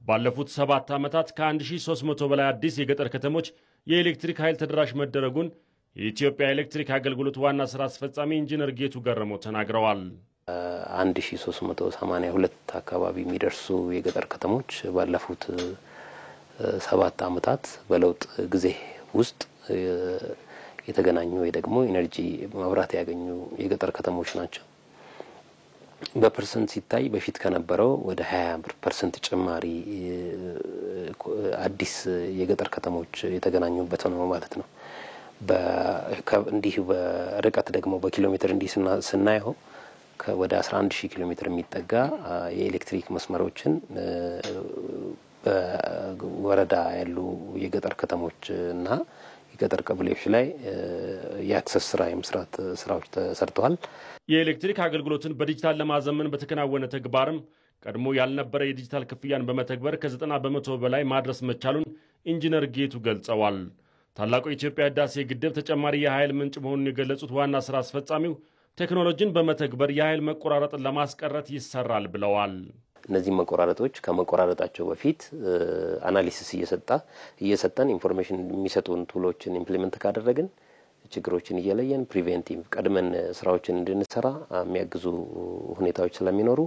ባለፉት 7 ዓመታት ከ1300 በላይ አዲስ የገጠር ከተሞች የኤሌክትሪክ ኃይል ተደራሽ መደረጉን የኢትዮጵያ ኤሌክትሪክ አገልግሎት ዋና ስራ አስፈጻሚ ኢንጂነር ጌቱ ገረመው ተናግረዋል። 1382 አካባቢ የሚደርሱ የገጠር ከተሞች ባለፉት 7 ዓመታት በለውጥ ጊዜ ውስጥ የተገናኙ ወይ ደግሞ ኢነርጂ መብራት ያገኙ የገጠር ከተሞች ናቸው። በፐርሰንት ሲታይ በፊት ከነበረው ወደ 20% ጭማሪ አዲስ የገጠር ከተሞች የተገናኙበት ነው ማለት ነው። እንዲህ በርቀት ደግሞ በኪሎ ሜትር እንዲህ ስናየው ወደ 11000 ኪሎ ሜትር የሚጠጋ የኤሌክትሪክ መስመሮችን በወረዳ ያሉ የገጠር ከተሞች እና የገጠር ቀበሌዎች ላይ የአክሰስ ስራ የመስራት ስራዎች ተሰርተዋል። የኤሌክትሪክ አገልግሎትን በዲጂታል ለማዘመን በተከናወነ ተግባርም ቀድሞ ያልነበረ የዲጂታል ክፍያን በመተግበር ከ90% በላይ ማድረስ መቻሉን ኢንጂነር ጌቱ ገልጸዋል። ታላቁ የኢትዮጵያ ህዳሴ ግድብ ተጨማሪ የኃይል ምንጭ መሆኑን የገለጹት ዋና ስራ አስፈጻሚው ቴክኖሎጂን በመተግበር የኃይል መቆራረጥን ለማስቀረት ይሰራል ብለዋል። እነዚህ መቆራረጦች ከመቆራረጣቸው በፊት አናሊሲስ እየሰጠን ኢንፎርሜሽን የሚሰጡን ቱሎችን ኢምፕሊመንት ካደረግን ችግሮችን እየለየን ፕሪቬንቲቭ ቀድመን ስራዎችን እንድንሰራ የሚያግዙ ሁኔታዎች ስለሚኖሩ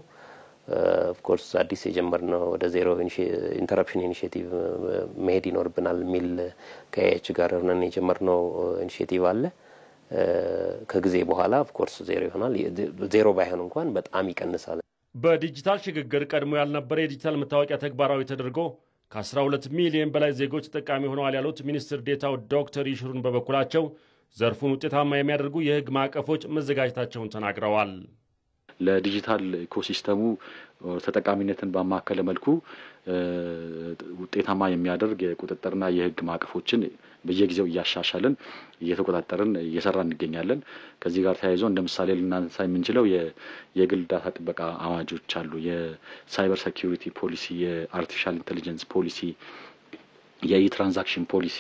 ኦፍ ኮርስ አዲስ የጀመርነው ወደ ዜሮ ኢንተረፕሽን ኢኒሺዬቲቭ መሄድ ይኖርብናል የሚል ከኤች ጋር ሆነን የጀመርነው ኢኒሺዬቲቭ አለ። ከጊዜ በኋላ ኦፍ ኮርስ ዜሮ ይሆናል። ዜሮ ባይሆን እንኳን በጣም ይቀንሳል። በዲጂታል ሽግግር ቀድሞ ያልነበረ የዲጂታል መታወቂያ ተግባራዊ ተደርጎ ከ12 ሚሊዮን በላይ ዜጎች ተጠቃሚ ሆነዋል ያሉት ሚኒስትር ዴታው ዶክተር ይሽሩን በበኩላቸው ዘርፉን ውጤታማ የሚያደርጉ የህግ ማዕቀፎች መዘጋጀታቸውን ተናግረዋል። ለዲጂታል ኢኮሲስተሙ ተጠቃሚነትን ባማከለ መልኩ ውጤታማ የሚያደርግ የቁጥጥርና የህግ ማዕቀፎችን በየጊዜው እያሻሻልን እየተቆጣጠርን እየሰራን እንገኛለን። ከዚህ ጋር ተያይዞ እንደ ምሳሌ ልናነሳ የምንችለው የግል ዳታ ጥበቃ አዋጆች አሉ። የሳይበር ሴኩሪቲ ፖሊሲ፣ የአርቲፊሻል ኢንተለጀንስ ፖሊሲ፣ የኢትራንዛክሽን ፖሊሲ፣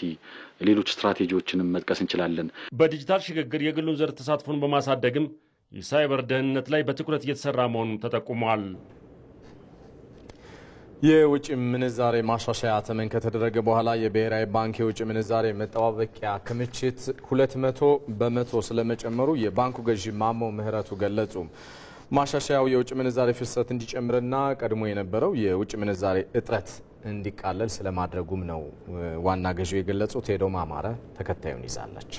ሌሎች ስትራቴጂዎችንም መጥቀስ እንችላለን። በዲጂታል ሽግግር የግሉን ዘርፍ ተሳትፎን በማሳደግም የሳይበር ደህንነት ላይ በትኩረት እየተሰራ መሆኑን ተጠቁሟል። የውጭ ምንዛሬ ማሻሻያ ተመን ከተደረገ በኋላ የብሔራዊ ባንክ የውጭ ምንዛሬ መጠባበቂያ ክምችት 200% ስለመጨመሩ የባንኩ ገዢ ማሞ ምህረቱ ገለጹ። ማሻሻያው የውጭ ምንዛሬ ፍሰት እንዲጨምርና ቀድሞ የነበረው የውጭ ምንዛሬ እጥረት እንዲቃለል ስለማድረጉም ነው ዋና ገዢው የገለጹት። ሄዶም አማረ ተከታዩን ይዛለች።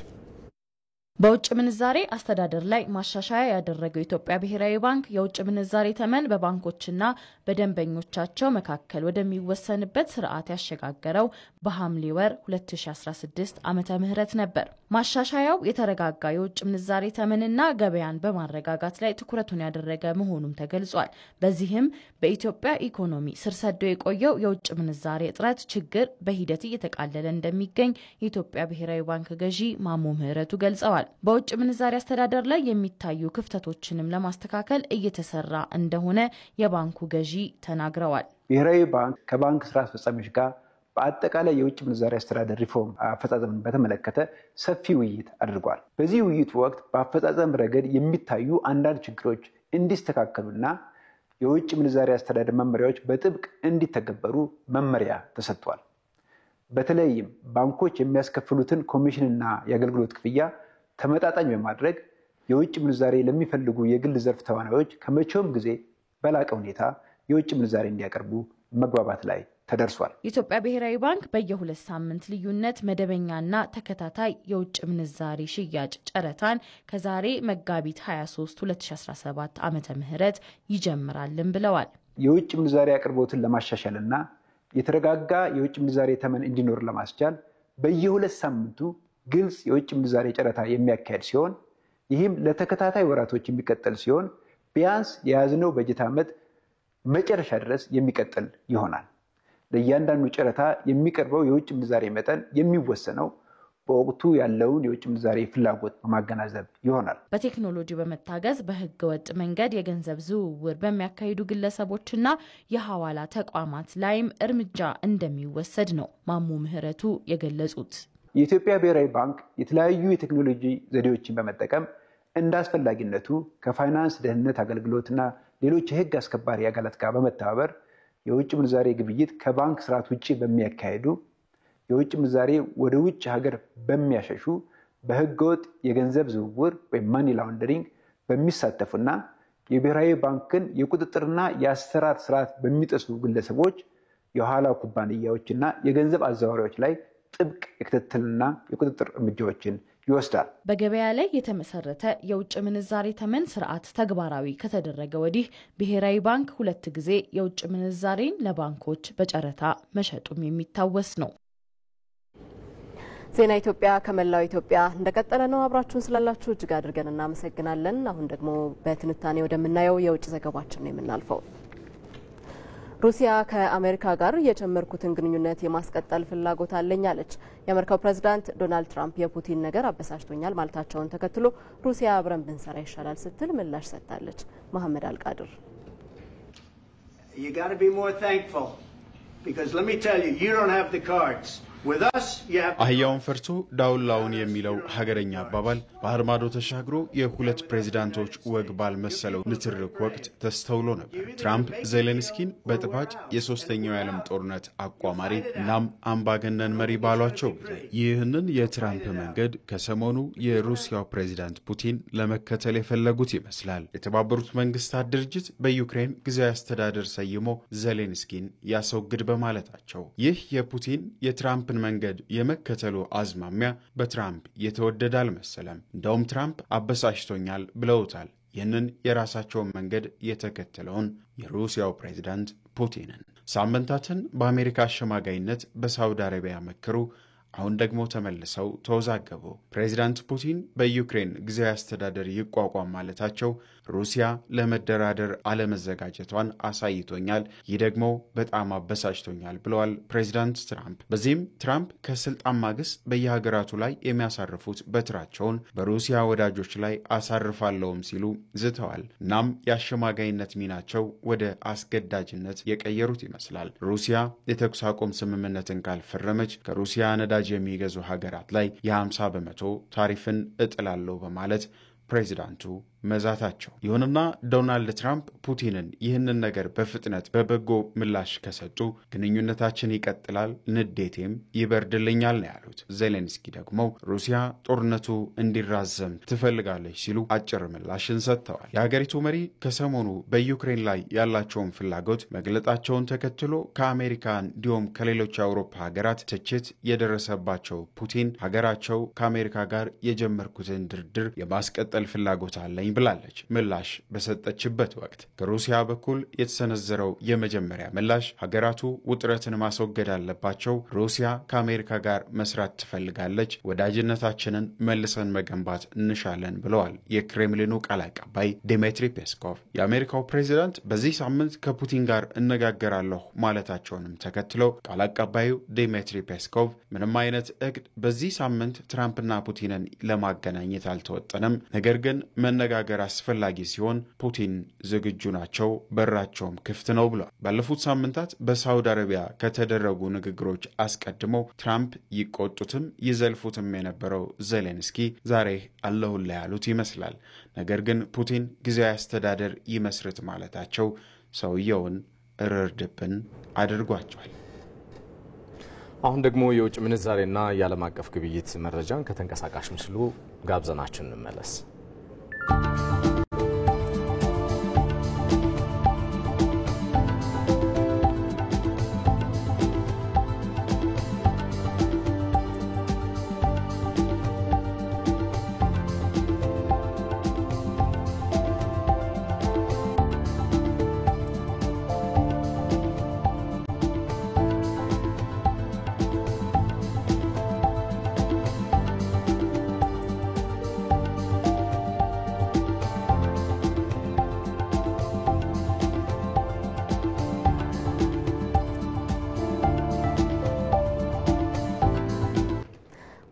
በውጭ ምንዛሬ አስተዳደር ላይ ማሻሻያ ያደረገው ኢትዮጵያ ብሔራዊ ባንክ የውጭ ምንዛሬ ተመን በባንኮችና በደንበኞቻቸው መካከል ወደሚወሰንበት ስርዓት ያሸጋገረው በሐምሌ ወር 2016 ዓመተ ምህረት ነበር። ማሻሻያው የተረጋጋ የውጭ ምንዛሬ ተመንና ገበያን በማረጋጋት ላይ ትኩረቱን ያደረገ መሆኑም ተገልጿል። በዚህም በኢትዮጵያ ኢኮኖሚ ስር ሰዶ የቆየው የውጭ ምንዛሬ እጥረት ችግር በሂደት እየተቃለለ እንደሚገኝ የኢትዮጵያ ብሔራዊ ባንክ ገዢ ማሞ ምህረቱ ገልጸዋል። በውጭ ምንዛሪ አስተዳደር ላይ የሚታዩ ክፍተቶችንም ለማስተካከል እየተሰራ እንደሆነ የባንኩ ገዢ ተናግረዋል። ብሔራዊ ባንክ ከባንክ ስራ አስፈጻሚዎች ጋር በአጠቃላይ የውጭ ምንዛሪ አስተዳደር ሪፎርም አፈጻጸምን በተመለከተ ሰፊ ውይይት አድርጓል። በዚህ ውይይት ወቅት በአፈጻጸም ረገድ የሚታዩ አንዳንድ ችግሮች እንዲስተካከሉና የውጭ ምንዛሪ አስተዳደር መመሪያዎች በጥብቅ እንዲተገበሩ መመሪያ ተሰጥቷል። በተለይም ባንኮች የሚያስከፍሉትን ኮሚሽንና የአገልግሎት ክፍያ ተመጣጣኝ በማድረግ የውጭ ምንዛሬ ለሚፈልጉ የግል ዘርፍ ተዋናዮች ከመቼውም ጊዜ በላቀ ሁኔታ የውጭ ምንዛሬ እንዲያቀርቡ መግባባት ላይ ተደርሷል። የኢትዮጵያ ብሔራዊ ባንክ በየ2 ሳምንት ልዩነት መደበኛና ተከታታይ የውጭ ምንዛሪ ሽያጭ ጨረታን ከዛሬ መጋቢት 23 2017 ዓመተ ምህረት ይጀምራልን ብለዋል። የውጭ ምንዛሪ አቅርቦትን ለማሻሻልና የተረጋጋ የውጭ ምንዛሪ ተመን እንዲኖር ለማስቻል በየ2 ሳምንቱ ግልጽ የውጭ ምንዛሪ ጨረታ የሚያካሄድ ሲሆን ይህም ለተከታታይ ወራቶች የሚቀጥል ሲሆን ቢያንስ የያዝነው በጀት ዓመት መጨረሻ ድረስ የሚቀጥል ይሆናል። ለእያንዳንዱ ጨረታ የሚቀርበው የውጭ ምንዛሬ መጠን የሚወሰነው በወቅቱ ያለውን የውጭ ምንዛሬ ፍላጎት በማገናዘብ ይሆናል። በቴክኖሎጂ በመታገዝ በህገ ወጥ መንገድ የገንዘብ ዝውውር በሚያካሂዱ ግለሰቦችና የሐዋላ ተቋማት ላይም እርምጃ እንደሚወሰድ ነው ማሙ ምህረቱ የገለጹት። የኢትዮጵያ ብሔራዊ ባንክ የተለያዩ የቴክኖሎጂ ዘዴዎችን በመጠቀም እንደ አስፈላጊነቱ ከፋይናንስ ደህንነት አገልግሎትና ሌሎች የህግ አስከባሪ አካላት ጋር በመተባበር የውጭ ምንዛሬ ግብይት ከባንክ ስርዓት ውጪ በሚያካሄዱ የውጭ ምንዛሬ ወደ ውጭ ሀገር በሚያሸሹ በህገወጥ የገንዘብ ዝውውር ወይም ማኒ ላውንደሪንግ በሚሳተፉና የብሔራዊ ባንክን የቁጥጥርና የአሰራር ስርዓት በሚጥሱ ግለሰቦች፣ የኋላ ኩባንያዎችና የገንዘብ አዘዋዋሪዎች ላይ ጥብቅ የክትትልና የቁጥጥር እርምጃዎችን ይወስዳል። በገበያ ላይ የተመሰረተ የውጭ ምንዛሬ ተመን ስርዓት ተግባራዊ ከተደረገ ወዲህ ብሔራዊ ባንክ 2 ጊዜ የውጭ ምንዛሬን ለባንኮች በጨረታ መሸጡም የሚታወስ ነው። ዜና ኢትዮጵያ ከመላው ኢትዮጵያ እንደቀጠለ ነው። አብራችሁን ስላላችሁ እጅግ አድርገን እናመሰግናለን። አሁን ደግሞ በትንታኔ ወደምናየው የውጭ ዘገባችን ነው የምናልፈው። ሩሲያ ከአሜሪካ ጋር የጀመርኩትን ግንኙነት የማስቀጠል ፍላጎት አለኝ አለች። የአሜሪካው ፕሬዝዳንት ዶናልድ ትራምፕ የፑቲን ነገር አበሳጭቶኛል ማለታቸውን ተከትሎ ሩሲያ አብረን ብንሰራ ይሻላል ስትል ምላሽ ሰጥታለች። መሐመድ አልቃድር አህያውን ፈርቶ ዳውላውን የሚለው ሀገረኛ አባባል ባህር ማዶ ተሻግሮ የሁለት ፕሬዚዳንቶች ወግ ባልመሰለው ንትርክ ወቅት ተስተውሎ ነበር። ትራምፕ ዜሌንስኪን በጥባጭ የሶስተኛው የዓለም ጦርነት አቋማሪ እናም አምባገነን መሪ ባሏቸው ጊዜ ይህንን የትራምፕ መንገድ ከሰሞኑ የሩሲያው ፕሬዚዳንት ፑቲን ለመከተል የፈለጉት ይመስላል። የተባበሩት መንግስታት ድርጅት በዩክሬን ጊዜያዊ አስተዳደር ሰይሞ ዜሌንስኪን ያስወግድ በማለታቸው ይህ የፑቲን የትራምፕ መንገድ የመከተሉ አዝማሚያ በትራምፕ የተወደደ አልመሰለም። እንደውም ትራምፕ አበሳጭቶኛል ብለውታል ይህንን የራሳቸውን መንገድ የተከተለውን የሩሲያው ፕሬዝዳንት ፑቲንን። ሳምንታትን በአሜሪካ አሸማጋይነት በሳውዲ አረቢያ መከሩ። አሁን ደግሞ ተመልሰው ተወዛገቡ። ፕሬዝዳንት ፑቲን በዩክሬን ጊዜያዊ አስተዳደር ይቋቋም ማለታቸው ሩሲያ ለመደራደር አለመዘጋጀቷን አሳይቶኛል፣ ይህ ደግሞ በጣም አበሳጭቶኛል ብለዋል ፕሬዝዳንት ትራምፕ። በዚህም ትራምፕ ከስልጣን ማግስት በየሀገራቱ ላይ የሚያሳርፉት በትራቸውን በሩሲያ ወዳጆች ላይ አሳርፋለሁም ሲሉ ዝተዋል። እናም የአሸማጋይነት ሚናቸው ወደ አስገዳጅነት የቀየሩት ይመስላል። ሩሲያ የተኩስ አቁም ስምምነትን ካልፈረመች ከሩሲያ ነዳጅ የሚገዙ ሀገራት ላይ የ50 በመቶ ታሪፍን እጥላለሁ በማለት ፕሬዚዳንቱ መዛታቸው። ይሁንና ዶናልድ ትራምፕ ፑቲንን ይህንን ነገር በፍጥነት በበጎ ምላሽ ከሰጡ ግንኙነታችን ይቀጥላል፣ ንዴቴም ይበርድልኛል ነው ያሉት። ዜሌንስኪ ደግሞ ሩሲያ ጦርነቱ እንዲራዘም ትፈልጋለች ሲሉ አጭር ምላሽን ሰጥተዋል። የሀገሪቱ መሪ ከሰሞኑ በዩክሬን ላይ ያላቸውን ፍላጎት መግለጣቸውን ተከትሎ ከአሜሪካ እንዲሁም ከሌሎች የአውሮፓ ሀገራት ትችት የደረሰባቸው ፑቲን ሀገራቸው ከአሜሪካ ጋር የጀመርኩትን ድርድር የማስቀጠል ፍላጎት አለኝ ብላለች ምላሽ በሰጠችበት ወቅት። ከሩሲያ በኩል የተሰነዘረው የመጀመሪያ ምላሽ ሀገራቱ ውጥረትን ማስወገድ አለባቸው፣ ሩሲያ ከአሜሪካ ጋር መስራት ትፈልጋለች፣ ወዳጅነታችንን መልሰን መገንባት እንሻለን ብለዋል የክሬምሊኑ ቃል አቀባይ ዲሚትሪ ፔስኮቭ። የአሜሪካው ፕሬዚዳንት በዚህ ሳምንት ከፑቲን ጋር እነጋገራለሁ ማለታቸውንም ተከትለው ቃል አቀባዩ ዲሚትሪ ፔስኮቭ ምንም አይነት እቅድ በዚህ ሳምንት ትራምፕና ፑቲንን ለማገናኘት አልተወጠነም፣ ነገር ግን መነጋገር አስፈላጊ ሲሆን ፑቲን ዝግጁ ናቸው፣ በራቸውም ክፍት ነው ብሏል። ባለፉት ሳምንታት በሳውዲ አረቢያ ከተደረጉ ንግግሮች አስቀድመው ትራምፕ ይቆጡትም ይዘልፉትም የነበረው ዜሌንስኪ ዛሬ አለሁላ ያሉት ይመስላል። ነገር ግን ፑቲን ጊዜያዊ አስተዳደር ይመስርት ማለታቸው ሰውየውን እርርድብን አድርጓቸዋል። አሁን ደግሞ የውጭ ምንዛሬና የዓለም አቀፍ ግብይት መረጃን ከተንቀሳቃሽ ምስሉ ጋብዘናችን እንመለስ።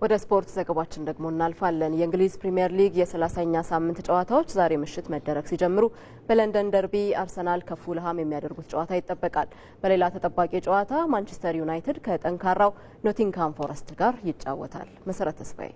ወደ ስፖርት ዘገባችን ደግሞ እናልፋለን። የእንግሊዝ ፕሪሚየር ሊግ የ30ኛ ሳምንት ጨዋታዎች ዛሬ ምሽት መደረግ ሲጀምሩ በለንደን ደርቢ አርሰናል ከፉልሃም የሚያደርጉት ጨዋታ ይጠበቃል። በሌላ ተጠባቂ ጨዋታ ማንቸስተር ዩናይትድ ከጠንካራው ኖቲንግሃም ፎረስት ጋር ይጫወታል። መሰረት ተስፋዬ።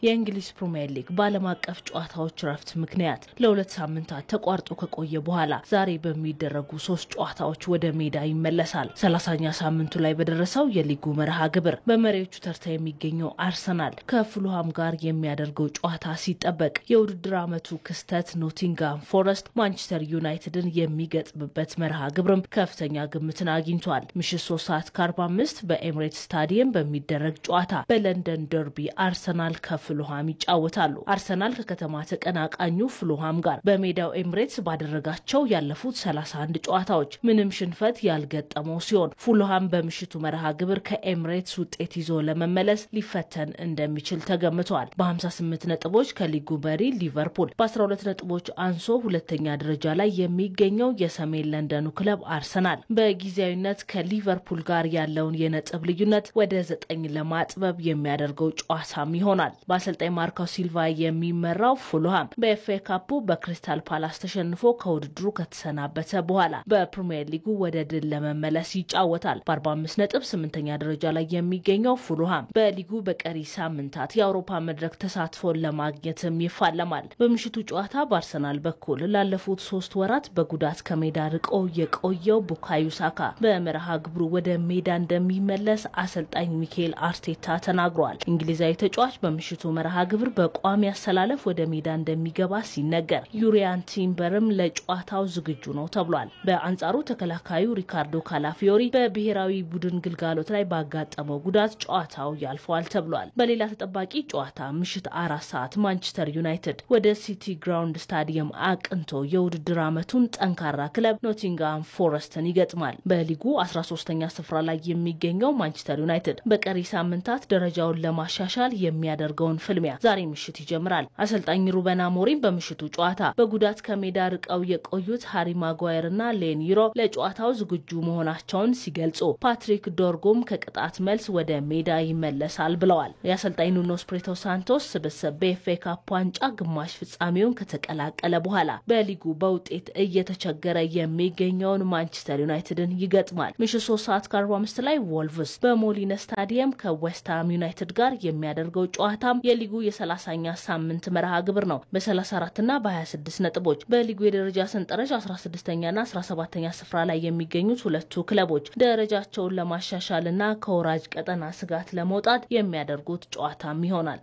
የእንግሊዝ ፕሪሚየር ሊግ በዓለም አቀፍ ጨዋታዎች ረፍት ምክንያት ለ2 ሳምንታት ተቋርጦ ከቆየ በኋላ ዛሬ በሚደረጉ 3 ጨዋታዎች ወደ ሜዳ ይመለሳል። 30ኛ ሳምንቱ ላይ በደረሰው የሊጉ መርሃ ግብር በመሪዎቹ ተርታ የሚገኘው አርሰናል ከፉልሃም ጋር የሚያደርገው ጨዋታ ሲጠበቅ የውድድር ዓመቱ ክስተት ኖቲንግሃም ፎረስት ማንቸስተር ዩናይትድን የሚገጥምበት መርሃ ግብርም ከፍተኛ ግምትን አግኝቷል። ምሽት 3:45 በኤምሬትስ ስታዲየም በሚደረግ ጨዋታ በለንደን ደርቢ አርሰናል ከፉልሃም ይጫወታሉ። አርሰናል ከከተማ ተቀናቃኙ ፉልሃም ጋር በሜዳው ኤምሬትስ ባደረጋቸው ያለፉት 31 ጨዋታዎች ምንም ሽንፈት ያልገጠመው ሲሆን ፉልሃም በምሽቱ መርሃ ግብር ከኤምሬትስ ውጤት ይዞ ለመመለስ ሊፈተን እንደሚችል ተገምቷል። በ58 ነጥቦች ከሊጉ መሪ ሊቨርፑል በ12 ነጥቦች አንሶ ሁለተኛ ደረጃ ላይ የሚገኘው የሰሜን ለንደኑ ክለብ አርሰናል በጊዜያዊነት ከሊቨርፑል ጋር ያለውን የነጥብ ልዩነት ወደ 9 ለማጥበብ የሚያደርገው ጨዋታም ይሆናል። በአሰልጣኝ ማርኮ ሲልቫ የሚመራው ፉልሃም በኤፍኤ ካፑ በክሪስታል ፓላስ ተሸንፎ ከውድድሩ ከተሰናበተ በኋላ በፕሪሚየር ሊጉ ወደ ድል ለመመለስ ይጫወታል። በ45 ነጥብ 8ኛ ደረጃ ላይ የሚገኘው ፉልሃም በሊጉ በቀሪ ሳምንታት የአውሮፓ መድረክ ተሳትፎን ለማግኘትም ይፋለማል። በምሽቱ ጨዋታ በአርሰናል በኩል ላለፉት 3 ወራት በጉዳት ከሜዳ ርቆ የቆየው ቡካዮ ሳካ በመርሃ ግብሩ ወደ ሜዳ እንደሚመለስ አሰልጣኝ ሚኬል አርቴታ ተናግሯል። እንግሊዛዊ ተጫዋች በምሽቱ መርሃ ግብር በቋሚ አሰላለፍ ወደ ሜዳ እንደሚገባ ሲነገር ዩሪያን ቲምበርም ለጨዋታው ዝግጁ ነው ተብሏል። በአንጻሩ ተከላካዩ ሪካርዶ ካላፊዮሪ በብሔራዊ ቡድን ግልጋሎት ላይ ባጋጠመው ጉዳት ጨዋታው ያልፈዋል ተብሏል። በሌላ ተጠባቂ ጨዋታ ምሽት 4 ሰዓት ማንቸስተር ዩናይትድ ወደ ሲቲ ግራውንድ ስታዲየም አቅንቶ የውድድር ዓመቱን ጠንካራ ክለብ ኖቲንግሃም ፎረስትን ይገጥማል። በሊጉ 13ኛ ስፍራ ላይ የሚገኘው ማንቸስተር ዩናይትድ በቀሪ ሳምንታት ደረጃውን ለማሻሻል የሚያደርገውን ፍልሚያ ዛሬ ምሽት ይጀምራል። አሰልጣኝ ሩበን አሞሪም በምሽቱ ጨዋታ በጉዳት ከሜዳ ርቀው የቆዩት ሃሪ ማጓየርና ሌኒሮ ለጨዋታው ዝግጁ መሆናቸውን ሲገልጹ ፓትሪክ ዶርጎም ከቅጣት መልስ ወደ ሜዳ ይመለሳል ብለዋል። የአሰልጣኝ ኑኖ ስፕሪቶ ሳንቶስ ስብስብ በኤፍኤ ካፕ ዋንጫ ግማሽ ፍጻሜውን ከተቀላቀለ በኋላ በሊጉ በውጤት እየተቸገረ የሚገኘውን ማንቸስተር ዩናይትድን ይገጥማል። ምሽት 3:45 ላይ ወልቭስ በሞሊነስ ስታዲየም ከዌስትሃም ዩናይትድ ጋር የሚያደርገው ጨዋታም የሊጉ የ30ኛ ሳምንት መርሃ ግብር ነው። በ34 እና በ26 ነጥቦች በሊጉ የደረጃ ሰንጠረዥ 16ኛና 17ኛ ስፍራ ላይ የሚገኙት ሁለቱ ክለቦች ደረጃቸውን ለማሻሻልና ከወራጅ ቀጠና ስጋት ለመውጣት የሚያደርጉት ጨዋታም ይሆናል።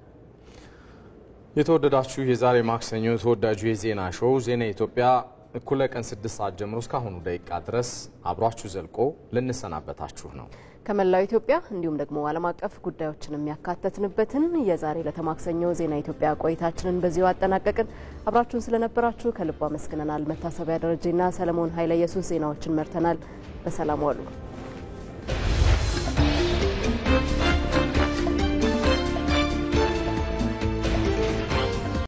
የተወደዳችሁ የዛሬ ማክሰኞ ተወዳጁ የዜና ሾው ዜና ኢትዮጵያ እኩለ ቀን 6 ሰዓት ጀምሮ እስካሁኑ ደቂቃ ድረስ አብሯችሁ ዘልቆ ልንሰናበታችሁ ነው። ከመላው ኢትዮጵያ እንዲሁም ደግሞ ዓለም አቀፍ ጉዳዮችን የሚያካተትንበትን የዛሬ ለተማክሰኞ ዜና ኢትዮጵያ ቆይታችንን በዚሁ አጠናቀቅን። አብራችሁን ስለነበራችሁ ከልብ አመስግነናል። መታሰቢያ ደረጀና ሰለሞን ኃይለ ኢየሱስ ዜናዎችን መርተናል። በሰላም ዋሉ።